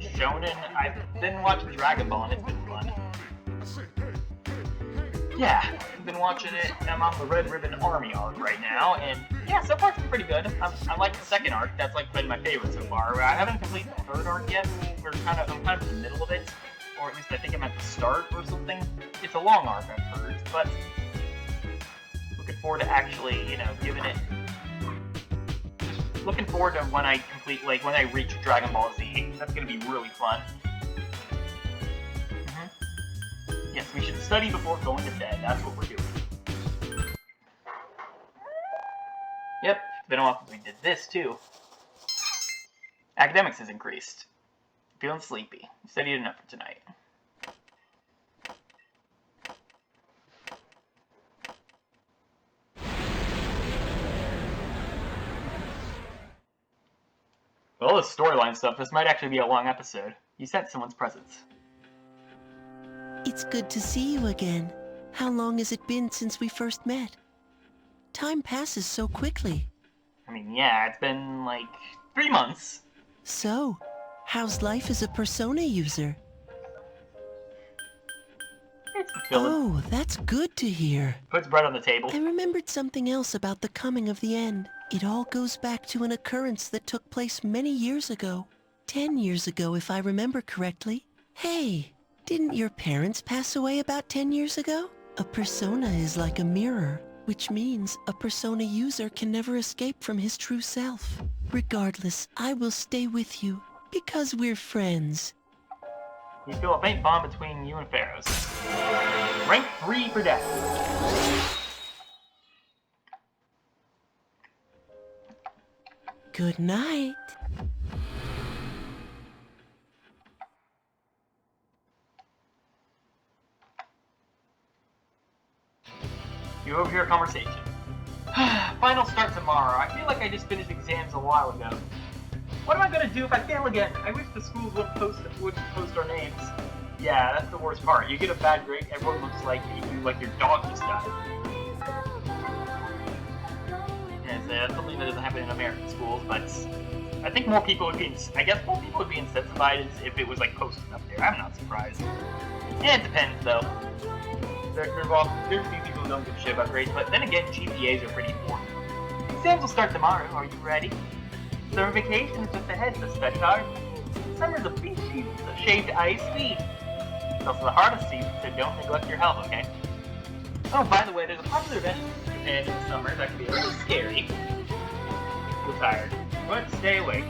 shonen, I've been watching Dragon Ball and it's been fun. Yeah, I've been watching it. I'm on the Red Ribbon Army arc right now, and yeah, so far it's been pretty good. I like the second arc. That's like been my favorite so far. I haven't completed the third arc yet. I'm kind of in the middle of it, or at least I think I'm at the start or something. It's a long arc, I've heard, but looking forward to actually, giving it. Looking forward to when I complete, like when I reach Dragon Ball Z. That's gonna be really fun. Yes, we should study before going to bed. That's what we're doing. Yep, it's been a while since we did this, too. Academics has increased. Feeling sleepy. Studied enough for tonight. Well, this storyline stuff, this might actually be a long episode. You sent someone's presents. It's good to see you again. How long has it been since we first met? Time passes so quickly. I mean, yeah, it's been like 3 months. So, how's life as a Persona user? It's fulfilling. Oh, that's good to hear. Puts bread on the table. I remembered something else about the coming of the end. It all goes back to an occurrence that took place many years ago. 10 years ago, if I remember correctly. Hey, didn't your parents pass away about 10 years ago? A persona is like a mirror, which means a persona user can never escape from his true self. regardless, I will stay with you, because we're friends. You feel a faint bond between you and Pharaohs. Rank 3 for death. Good night. You overhear a conversation. Final start tomorrow. I feel like I just finished exams a while ago. What am I gonna do if I fail again? I wish the schools would post our names. Yeah, that's the worst part. You get a bad grade, everyone looks like your dog just died. Yeah, that's something that doesn't happen in American schools, but I think more people would be incentivized if it was like posted up there. I'm not surprised. Yeah, it depends though. There's a few people who don't give a shit about grades, but then again, GPAs are pretty important. Exams will start tomorrow. Are you ready? Summer vacation is just ahead, so study hard. Summer's a beach season, so shaved ice sweet. It's also the hardest season, so don't neglect your health, okay? Oh, by the way, there's a popular event in the summer that can be a little scary. Feel tired, but stay awake.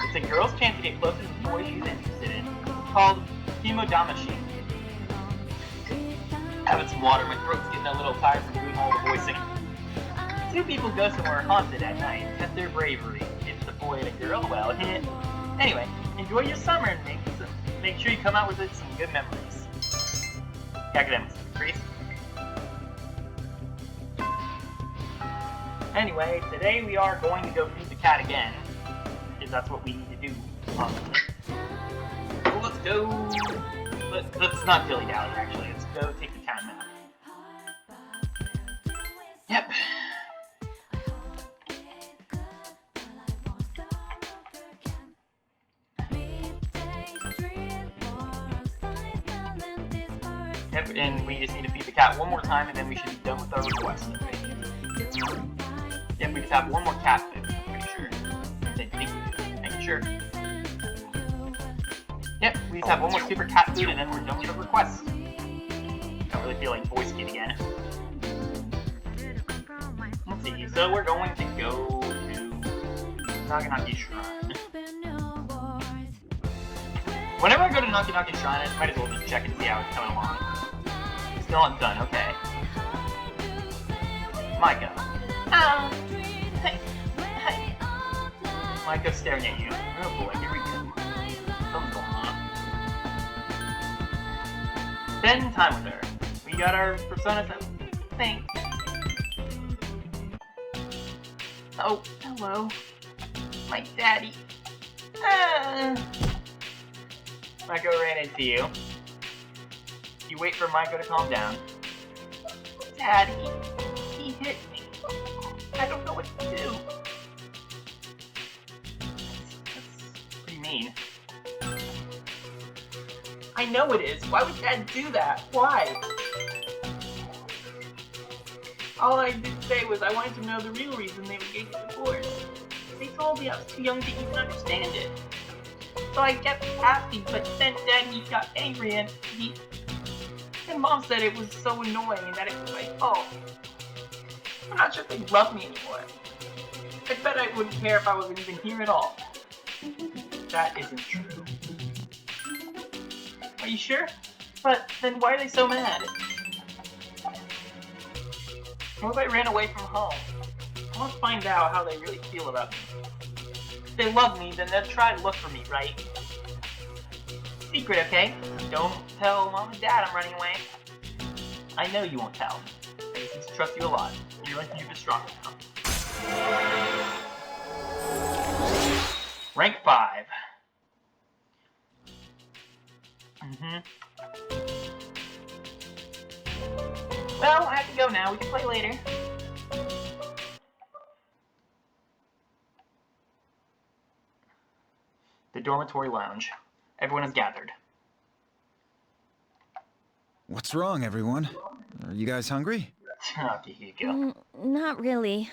It's a girl's chance to get closer to the boy she's interested in, called hemodamashi. Having some water, my throat's getting a little tired from doing all the voicing. Two people go somewhere haunted at night, test their bravery. It's a boy and a girl, well, anyway, enjoy your summer and make sure you come out with some good memories. Academics, Greece. Anyway, today we are going to go feed the cat again, because that's what we need to do. So let's go. Let's not dilly-dally, actually. Let's go take the cat nap. Yep. Yep, and we just need to feed the cat one more time, and then we should be done with our request. Yep, we just have one more cat food, I'm pretty sure. I think we do. Making sure. Yep, we just have one more super cat food, and then we're done with the request. Don't really feel like voice kid again. Let's see, so we're going to go to Naganaki Shrine. Whenever I go to Naganaki Shrine, I might as well just check and see how it's coming along. Still not done, okay. Micah. Hey. Micah's staring at you. Oh boy, here we go. Something's going on. Spend time with her. We got our Persona 7. Thanks. Oh, hello. My daddy. Micah ran into you. You wait for Micah to calm down. Daddy, he hit me. I don't know what to do. That's pretty mean. I know it is. Why would Dad do that? Why? All I did say was I wanted to know the real reason they would get you divorced. They told me I was too young to even understand it. So I kept asking, but then Daddy got angry and Mom said it was so annoying and that it was my fault. I'm not sure if they love me anymore. I bet I wouldn't care if I wasn't even here at all. That isn't true. Are you sure? But then why are they so mad? What if I ran away from home? I want to find out how they really feel about me. If they love me, then they'll try to look for me, right? Secret, okay? Don't tell Mom and Dad I'm running away. I know you won't tell. I just need to trust you a lot. You're stronger now. Rank 5. Well, I have to go now. We can play later. The dormitory lounge. Everyone is gathered. What's wrong, everyone? Are you guys hungry? Okay, here you go. Not really.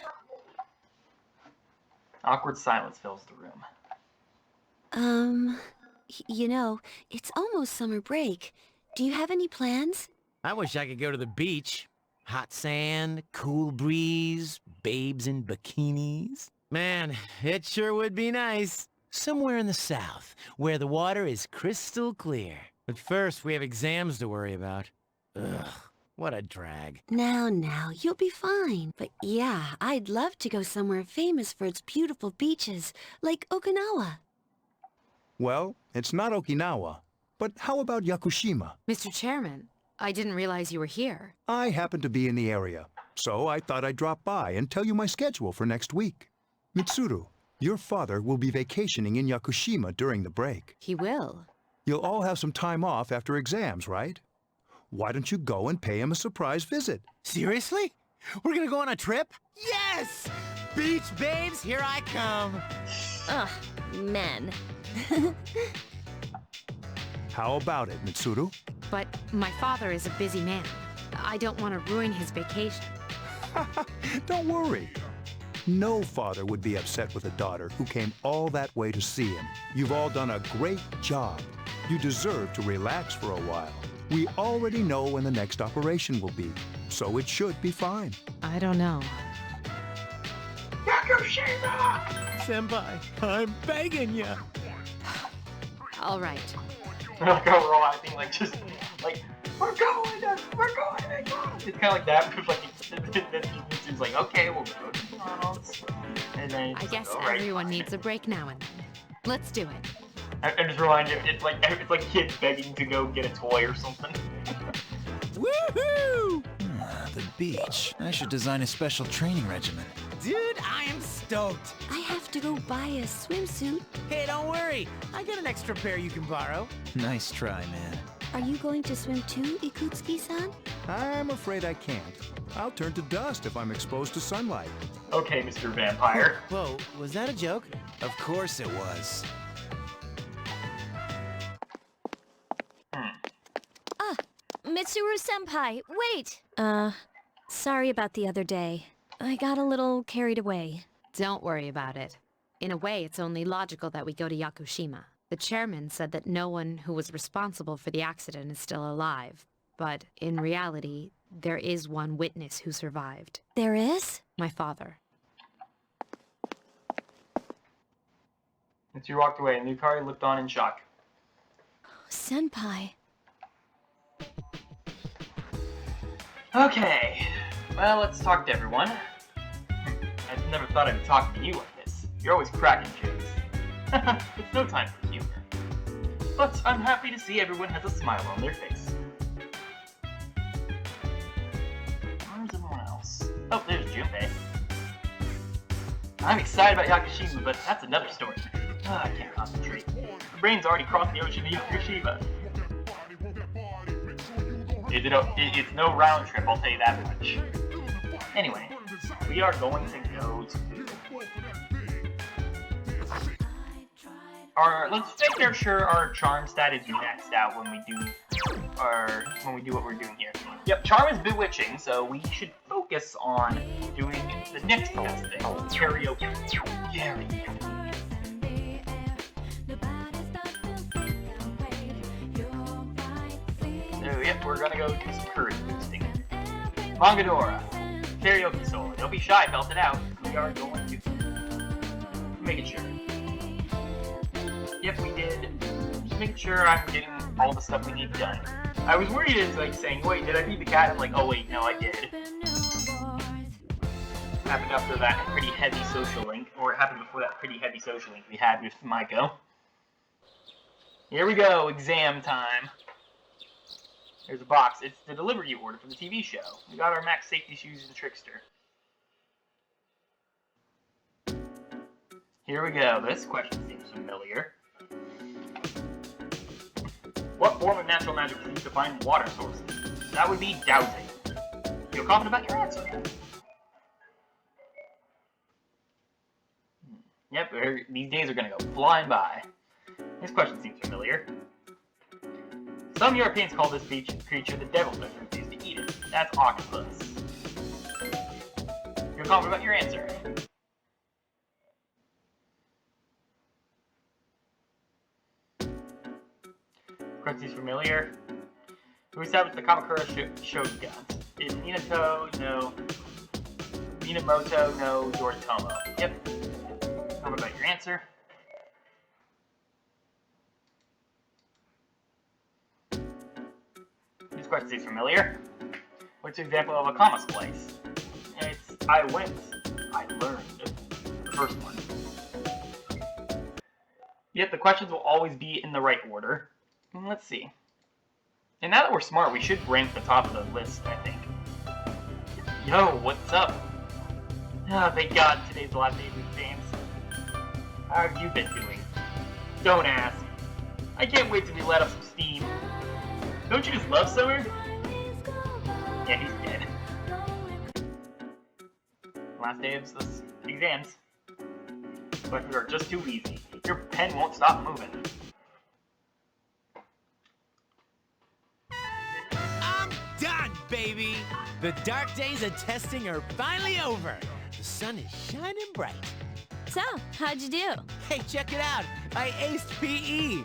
Awkward silence fills the room. You know, it's almost summer break. Do you have any plans? I wish I could go to the beach. Hot sand, cool breeze, babes in bikinis. Man, it sure would be nice. Somewhere in the south, where the water is crystal clear. But first, we have exams to worry about. Ugh, what a drag. Now, you'll be fine. But yeah, I'd love to go somewhere famous for its beautiful beaches, like Okinawa. Well, it's not Okinawa. But how about Yakushima? Mr. Chairman, I didn't realize you were here. I happen to be in the area, so I thought I'd drop by and tell you my schedule for next week. Mitsuru, your father will be vacationing in Yakushima during the break. He will. You'll all have some time off after exams, right? Why don't you go and pay him a surprise visit? Seriously? We're gonna go on a trip? Yes! Beach babes, here I come! Ugh, men. How about it, Mitsuru? But my father is a busy man. I don't want to ruin his vacation. Don't worry. No father would be upset with a daughter who came all that way to see him. You've all done a great job. You deserve to relax for a while. We already know when the next operation will be, so it should be fine. I don't know. Yakushima! Senpai, I'm begging you. All right. Like overall acting like just like we're going. It's kind of like that. Like it's like okay, we'll go to McDonald's, and then I guess go right. everyone needs a break now and then. Let's do it. I just remind you, it's like kids begging to go get a toy or something. Woohoo! The beach. I should design a special training regimen. Dude, I am stoked. I have to go buy a swimsuit. Hey, don't worry. I got an extra pair you can borrow. Nice try, man. Are you going to swim too, Ikutsuki-san? I'm afraid I can't. I'll turn to dust if I'm exposed to sunlight. Okay, Mr. Vampire. Whoa, was that a joke? Of course it was. Mitsuru-senpai, wait! Sorry about the other day. I got a little carried away. Don't worry about it. In a way, it's only logical that we go to Yakushima. The chairman said that no one who was responsible for the accident is still alive. But in reality, there is one witness who survived. There is? My father. Mitsuru walked away, and Yukari looked on in shock. Senpai. Okay, well, let's talk to everyone. I've never thought I'd talk to you like this. You're always cracking jokes. It's no time for humor. But I'm happy to see everyone has a smile on their face. Where's everyone else? Oh, there's Junpei. I'm excited about Yakushima, but that's another story. I can't concentrate. My brain's already crossed the ocean to Yakushima. It's no round trip, I'll tell you that much. Anyway, we are going to go to... let's make sure our charm stat is maxed out when we do what we're doing here. Yep, charm is bewitching, so we should focus on doing the next best thing, karaoke. So, yep, we're gonna go do some courage boosting. Mangadora, karaoke solo. Don't be shy, belt it out. We are going to make it sure. Yep, we did. Just make sure I'm getting all the stuff we need done. I was worried it's like saying, wait, did I beat the cat? I'm like, oh wait, no, I did. Happened after that pretty heavy social link, or it happened before that pretty heavy social link we had with Maiko. Here we go, exam time. There's a box. It's the delivery order for the TV show. We got our Max safety shoes and Trickster. Here we go. This question seems familiar. What form of natural magic is used to find water sources? That would be dowsing. Feel confident about your answer? Yep, these days are gonna go flying by. This question seems familiar. Some Europeans call this creature the devilfish and refuse to eat it. That's octopus. Feel confident about your answer? Quincy's familiar. Who established the Kamakura Shogun? Is Minato? No. Minamoto? No. Yoritomo. Yep. Tell me about your answer. This question is familiar. What's an example of a comma splice? It's I went, I learned. The first one. Yet the questions will always be in the right order. Let's see. And now that we're smart, we should rank the top of the list, I think. Yo, what's up? Oh, thank God today's the last day of these games. How have you been doing? Don't ask. I can't wait to be let off some steam. Don't you just love summer? Yeah, he's dead. Last day of the exams. But we are just too easy. Your pen won't stop moving. I'm done, baby! The dark days of testing are finally over. The sun is shining bright. So, how'd you do? Hey, check it out! I aced PE!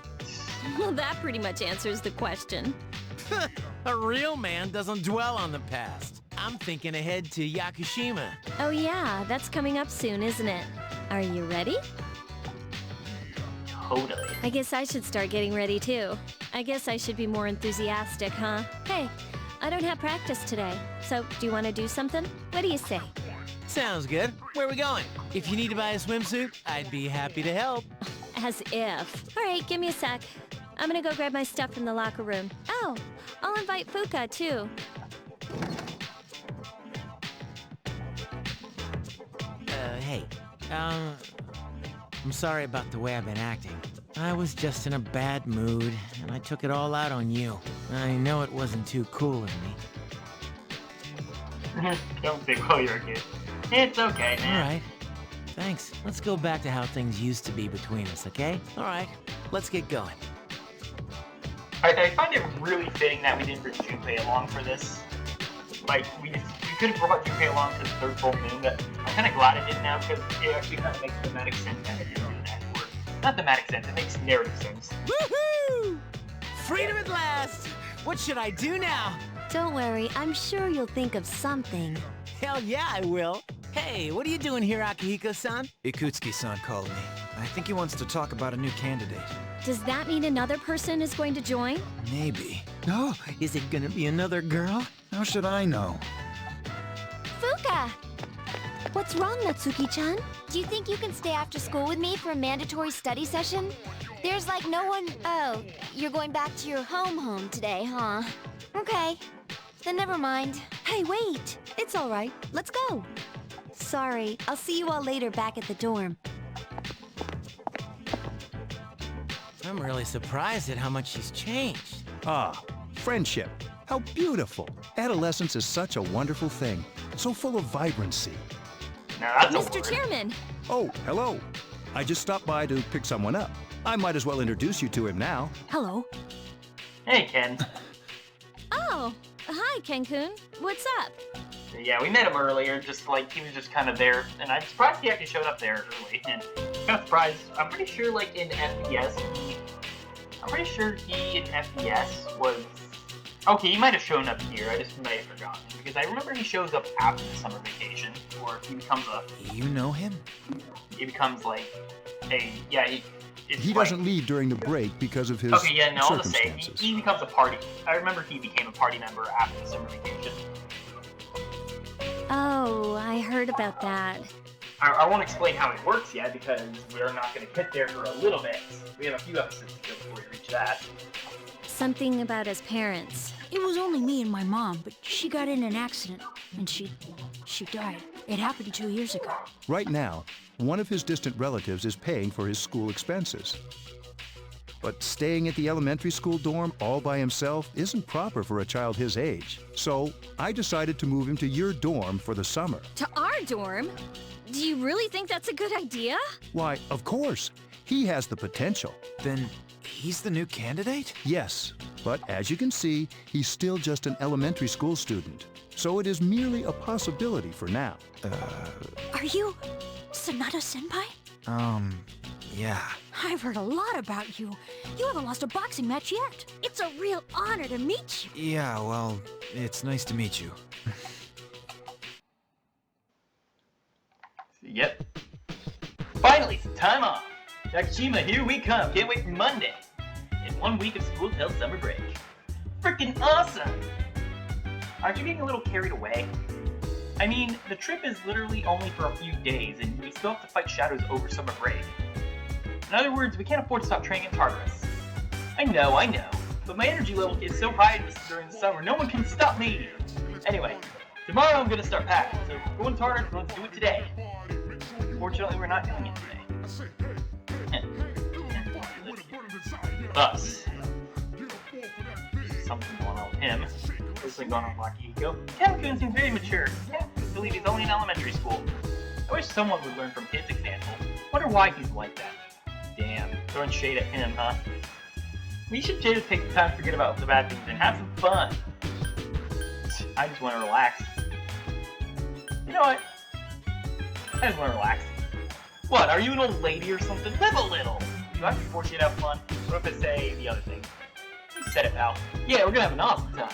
Well, that pretty much answers the question. A real man doesn't dwell on the past. I'm thinking ahead to Yakushima. Oh yeah, that's coming up soon, isn't it? Are you ready? Totally. I guess I should start getting ready too. I guess I should be more enthusiastic, huh? Hey, I don't have practice today, so do you want to do something? What do you say? Sounds good. Where are we going? If you need to buy a swimsuit, I'd be happy to help. As if. All right, give me a sec. I'm gonna go grab my stuff from the locker room. Oh, I'll invite Fuka too. Hey. I'm sorry about the way I've been acting. I was just in a bad mood, and I took it all out on you. I know it wasn't too cool of me. Don't think while you're a kid. It's okay, man. Alright. Thanks. Let's go back to how things used to be between us, okay? Alright, let's get going. I find it really fitting that we didn't bring Junpei along for this. Like, we could have brought Junpei along to the third full moon, but I'm kind of glad it did now, because it actually kind of makes thematic sense that it didn't do that. Or, not thematic sense, it makes narrative sense. Woohoo! Freedom at last! What should I do now? Don't worry, I'm sure you'll think of something. Hell yeah, I will. Hey, what are you doing here, Akihiko-san? Ikutsuki-san called me. I think he wants to talk about a new candidate. Does that mean another person is going to join? Maybe. Oh, is it gonna be another girl? How should I know? Fuka! What's wrong, Natsuki-chan? Do you think you can stay after school with me for a mandatory study session? There's like no one... Oh, you're going back to your home today, huh? Okay. Then never mind. Hey, wait! It's all right. Let's go. Sorry, I'll see you all later back at the dorm. I'm really surprised at how much she's changed. Ah, friendship. How beautiful. Adolescence is such a wonderful thing. So full of vibrancy. Now that's a Mr. word. Chairman! Oh, hello. I just stopped by to pick someone up. I might as well introduce you to him now. Hello. Hey, Ken. Oh, hi, Ken-kun. What's up? Yeah, we met him earlier, just like, he was just kind of there, and I'm surprised he actually showed up there early, and kind of surprised, I'm pretty sure, like, in FPS, was... Okay, he might have shown up here, I just might have forgotten, because I remember he shows up after the summer vacation, or he becomes You know him? he becomes, like, He doesn't leave during the break because of his Okay, yeah, no, I'll just say, circumstances. he becomes a party, I remember he became a party member after the summer vacation. Oh, I heard about that. I won't explain how it works yet, because we're not going to get there for a little bit. We have a few episodes to go before we reach that. Something about his parents. It was only me and my mom, but she got in an accident, and she died. It happened 2 years ago. Right now, one of his distant relatives is paying for his school expenses. But staying at the elementary school dorm all by himself isn't proper for a child his age. So I decided to move him to your dorm for the summer. To our dorm? Do you really think that's a good idea? Why, of course. He has the potential. Then he's the new candidate? Yes, but as you can see, he's still just an elementary school student. So it is merely a possibility for now. Are you Sanada-senpai? Yeah. I've heard a lot about you. You haven't lost a boxing match yet. It's a real honor to meet you. Yeah, well, it's nice to meet you. Yep. Finally, some time off. Yakishima, here we come. Can't wait for Monday. And 1 week of school till summer break. Freaking awesome! Aren't you getting a little carried away? I mean, the trip is literally only for a few days, and we still have to fight shadows over summer break. In other words, we can't afford to stop training in Tartarus. I know, but my energy level is so high during the summer, no one can stop me! Anyway, tomorrow I'm gonna start packing, so if we're going to Tartarus, we're going to do it today. Fortunately, we're not doing it today. Us. Something going on with him. There's something going on with Akihiko. Kamakun seems very mature. Can't believe he's only in elementary school. I wish someone would learn from his example. Wonder why he's like that. Damn, throwing shade at him, huh? We should just take the time to forget about the bad things and have some fun. I just want to relax. You know what? I just want to relax. What, are you an old lady or something? Live a little! Do I have to force you to have fun? What if I say the other thing? You said it, pal. Yeah, we're gonna have an awesome time.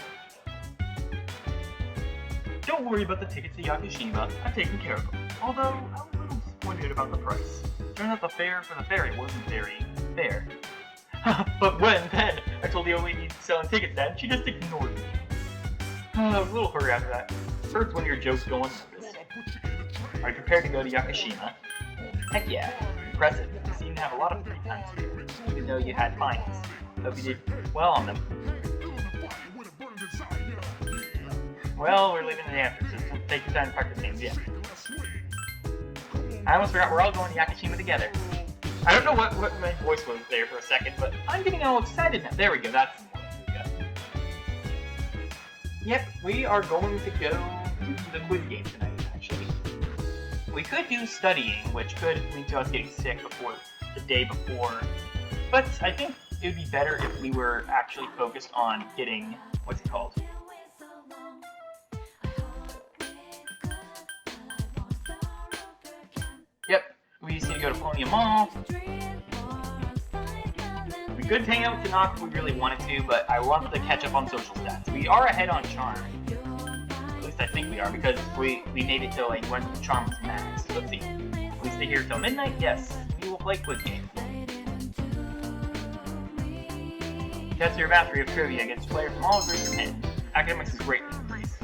Don't worry about the tickets to Yakishima. I've taken care of them. Although, I was a little disappointed about the price. Turns out the fare for the ferry wasn't very fair. But when then, I told the old lady selling tickets then, she just ignored me. I was a little hurry after that. First, one of your jokes go unnoticed. Are you prepared to go to Yakishima? Heck yeah. Impressive. You seem to have a lot of free time here, even though you had finals. Hope you did well on them. Well, we're leaving the after, so take your time to practice names, yeah. I almost forgot we're all going to Yakishima together. I don't know what my voice was there for a second, but I'm getting all excited now. There we go, that's the one. Yep, we are going to go to the quiz game tonight, actually. We could do studying, which could lead to us getting sick before the day before, but I think it would be better if we were actually focused on getting, what's it called? Yep, we just need to go to Pony Mall. We could hang out with Tanaka if we really wanted to, but I wanted to catch up on social stats. We are ahead on Charm. At least I think we are, because we made it till like when Charm was max. So let's see. We stay here till midnight? Yes. We will play quiz game. Test your mastery of trivia against players from all grades of 10. Academics is greatly increased.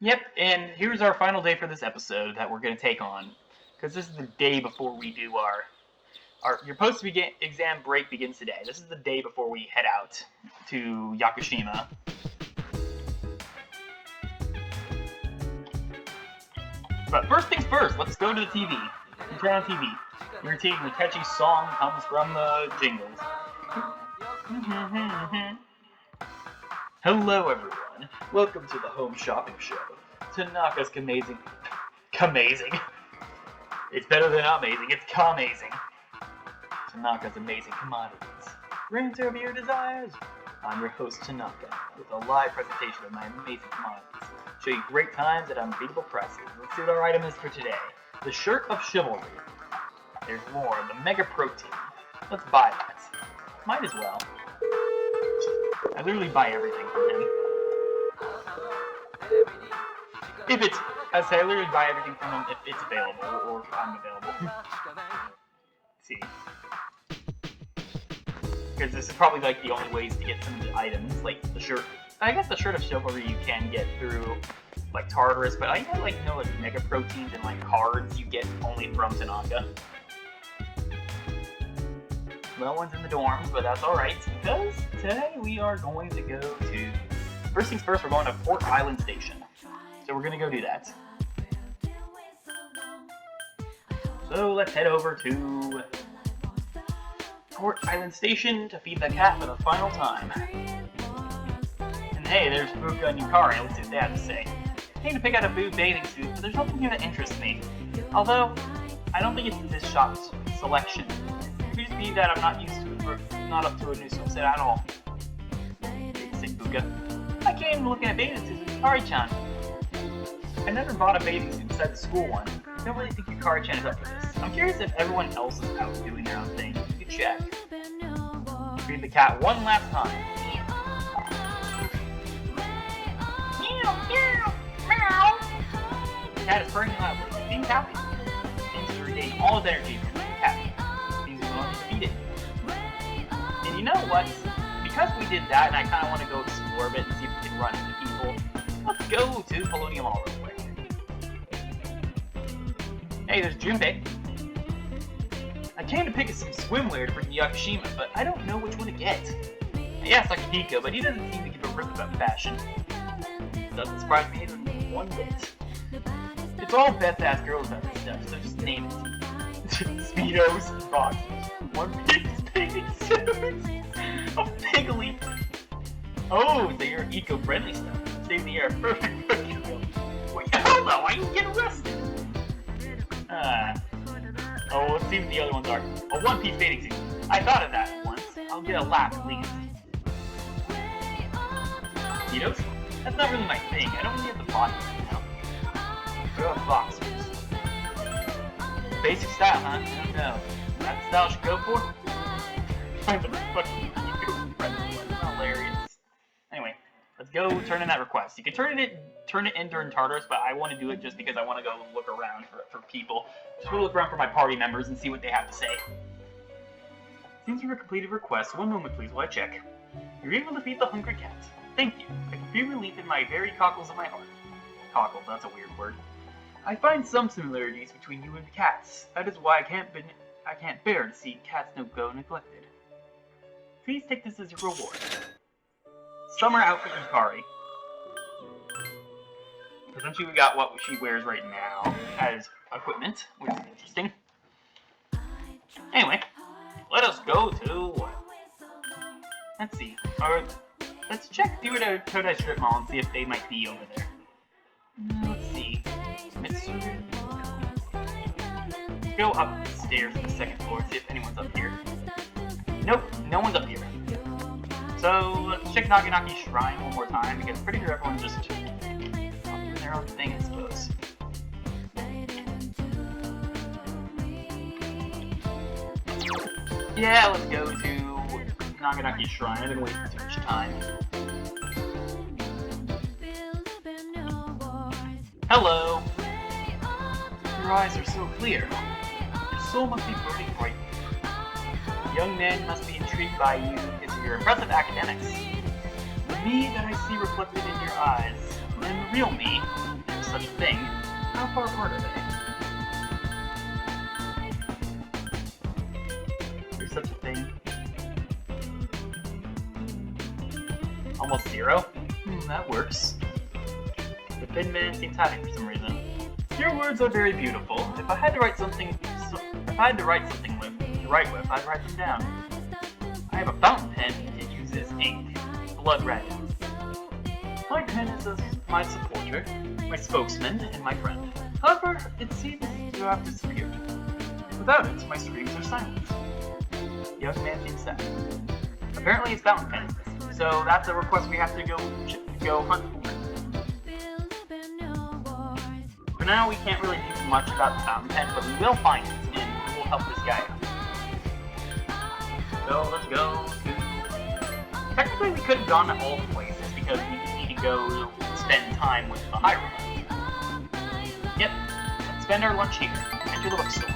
Yep, and here's our final day for this episode that we're going to take on. Because this is the day before we do our your post-exam break begins today. This is the day before we head out to Yakushima. But first things first, let's go to the TV. You turn on TV. Guaranteed the catchy song comes from the jingles. Hello everyone, welcome to the Home Shopping Show. Tanaka's amazing. It's better than amazing, it's amazing. Tanaka's amazing commodities. Bring to your desires. I'm your host Tanaka, with a live presentation of my amazing commodities. Show you great times at unbeatable prices. Let's see what our item is for today. The Shirt of Chivalry. There's more, the Mega Protein. Let's buy that. Might as well. I literally buy everything from him. If it's, I say I literally buy everything from him if it's available, or if I'm available. Let's see. Because this is probably like the only ways to get some of the items, like the shirt. I guess the Shirt of Chivalry you can get through like Tartarus, but I know like Mega Proteins and like cards you get only from Tanaka. No one's in the dorms, but that's alright, because today we are going to go to... First things first, we're going to Port Island Station. So we're going to go do that. So let's head over to Port Island Station to feed the cat for the final time. And hey, there's Fuka and Yukari, let's see what they have to say. I need to pick out a blue bathing suit, but there's nothing here that interests me. Although, I don't think it's this shop's selection. It could just be that I'm not used to it, or not up to a new swimsuit at all. Say Fuka. I can't even look at bathing suits with Yukari-chan. I never bought a bathing suit besides the school one. I don't really think Yukari-chan is up for this. I'm curious if everyone else is out doing their own thing. You can check. Feed the cat one last time. The cat is purring loudly. Seems happy. Seems to regain drain all his energy from the cabinet. Seems he's willing to defeat it. And you know what? Because we did that, and I kind of want to go explore a bit and see if we can run into people, let's go to Polonium Hall real quick. Hey, there's Junpei. I came to pick up some swimwear to bring to Yakushima, but I don't know which one to get. I asked Akihiko, but he doesn't seem to give a rip about fashion. Doesn't surprise me even one bit. It's all Beth-ass girls about this stuff, so just name it. Speedos, boxers, One Piece bathing suits, a piglet. Oh, so you're eco-friendly stuff. Save the air, perfect for you. Wait, hold on, why you get arrested? Oh, let's see what the other ones are. A One Piece bathing suit. I thought of that once. I'll get a lap at least. Speedos? That's not really my thing. I don't really have the body right now. What about boxers? Basic style, huh? I don't know. That style I should go for? Find the fucking eco-friendly one. Hilarious. Anyway, let's go turn in that request. You can turn it in during Tartarus, but I want to do it just because I want to go look around for people. Just go look around for my party members and see what they have to say. Seems you've completed request. One moment, please, while I check. You're able to defeat the hungry cat. Thank you. I can feel relief in my very cockles of my heart. Cockles, that's a weird word. I find some similarities between you and cats. That is why I can't bear to see cats go neglected. Please take this as your reward. Summer outfit Yukari. Essentially, we got what she wears right now as equipment, which is interesting. Anyway, let us go to... Let's see. Let's check Theodore Request strip mall and see if they might be over there. Let's see. Let's go upstairs to the second floor, see if anyone's up here. Nope, no one's up here. So, let's check Naganaki Shrine one more time, because I'm pretty sure everyone's just doing their own thing, I suppose. Yeah, let's go to Naganaki Shrine. I've been waiting too much time. Hello! Your eyes are so clear. Your soul must be burning bright. Young men must be intrigued by you because of your impressive academics. The me that I see reflected in your eyes, and the real me, if there's such a thing, how far apart are they? There's such a thing. Almost 0? That works. The thin man seems happy for some reason. Your words are very beautiful. If I had to write something with, I'd write them down. I have a fountain pen that uses ink, blood red. My pen is my supporter, my spokesman, and my friend. However, it seems to have disappeared. Without it, my screams are silent. The young man seems sad. Apparently his fountain pen is missing, so that's a request we have to go hunt for. For now, we can't really do much about the fountain pen, but we will find it, and we will help this guy out. So, let's go to... Technically, we could have gone to all the places, because we need to go spend time with the Hyrule. Yep, let's spend our lunch here. Enter the bookstore.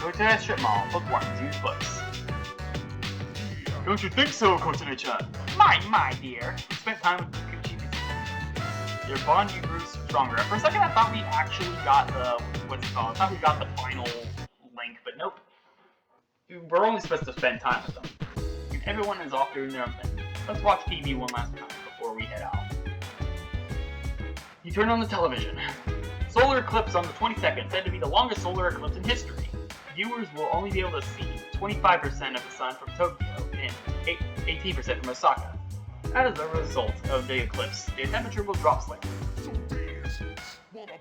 Go to that strip mall, bookworms, use books. Don't you think so, Kotone-chan? My dear. We spent time with your bond grew stronger. For a second I thought we actually got the, what's it called? I thought we got the final link, but nope. We're only supposed to spend time with them. And everyone is off doing their own thing. Let's watch TV one last time before we head out. You turn on the television. Solar eclipse on the 22nd, said to be the longest solar eclipse in history. Viewers will only be able to see 25% of the sun from Tokyo and 18% from Osaka. As a result of the eclipse, the temperature will drop slightly.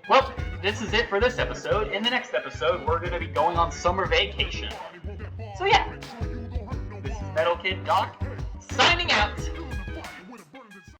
Well, this is it for this episode. In the next episode, we're going to be going on summer vacation. So yeah, this is Metal Kid Doc, signing out.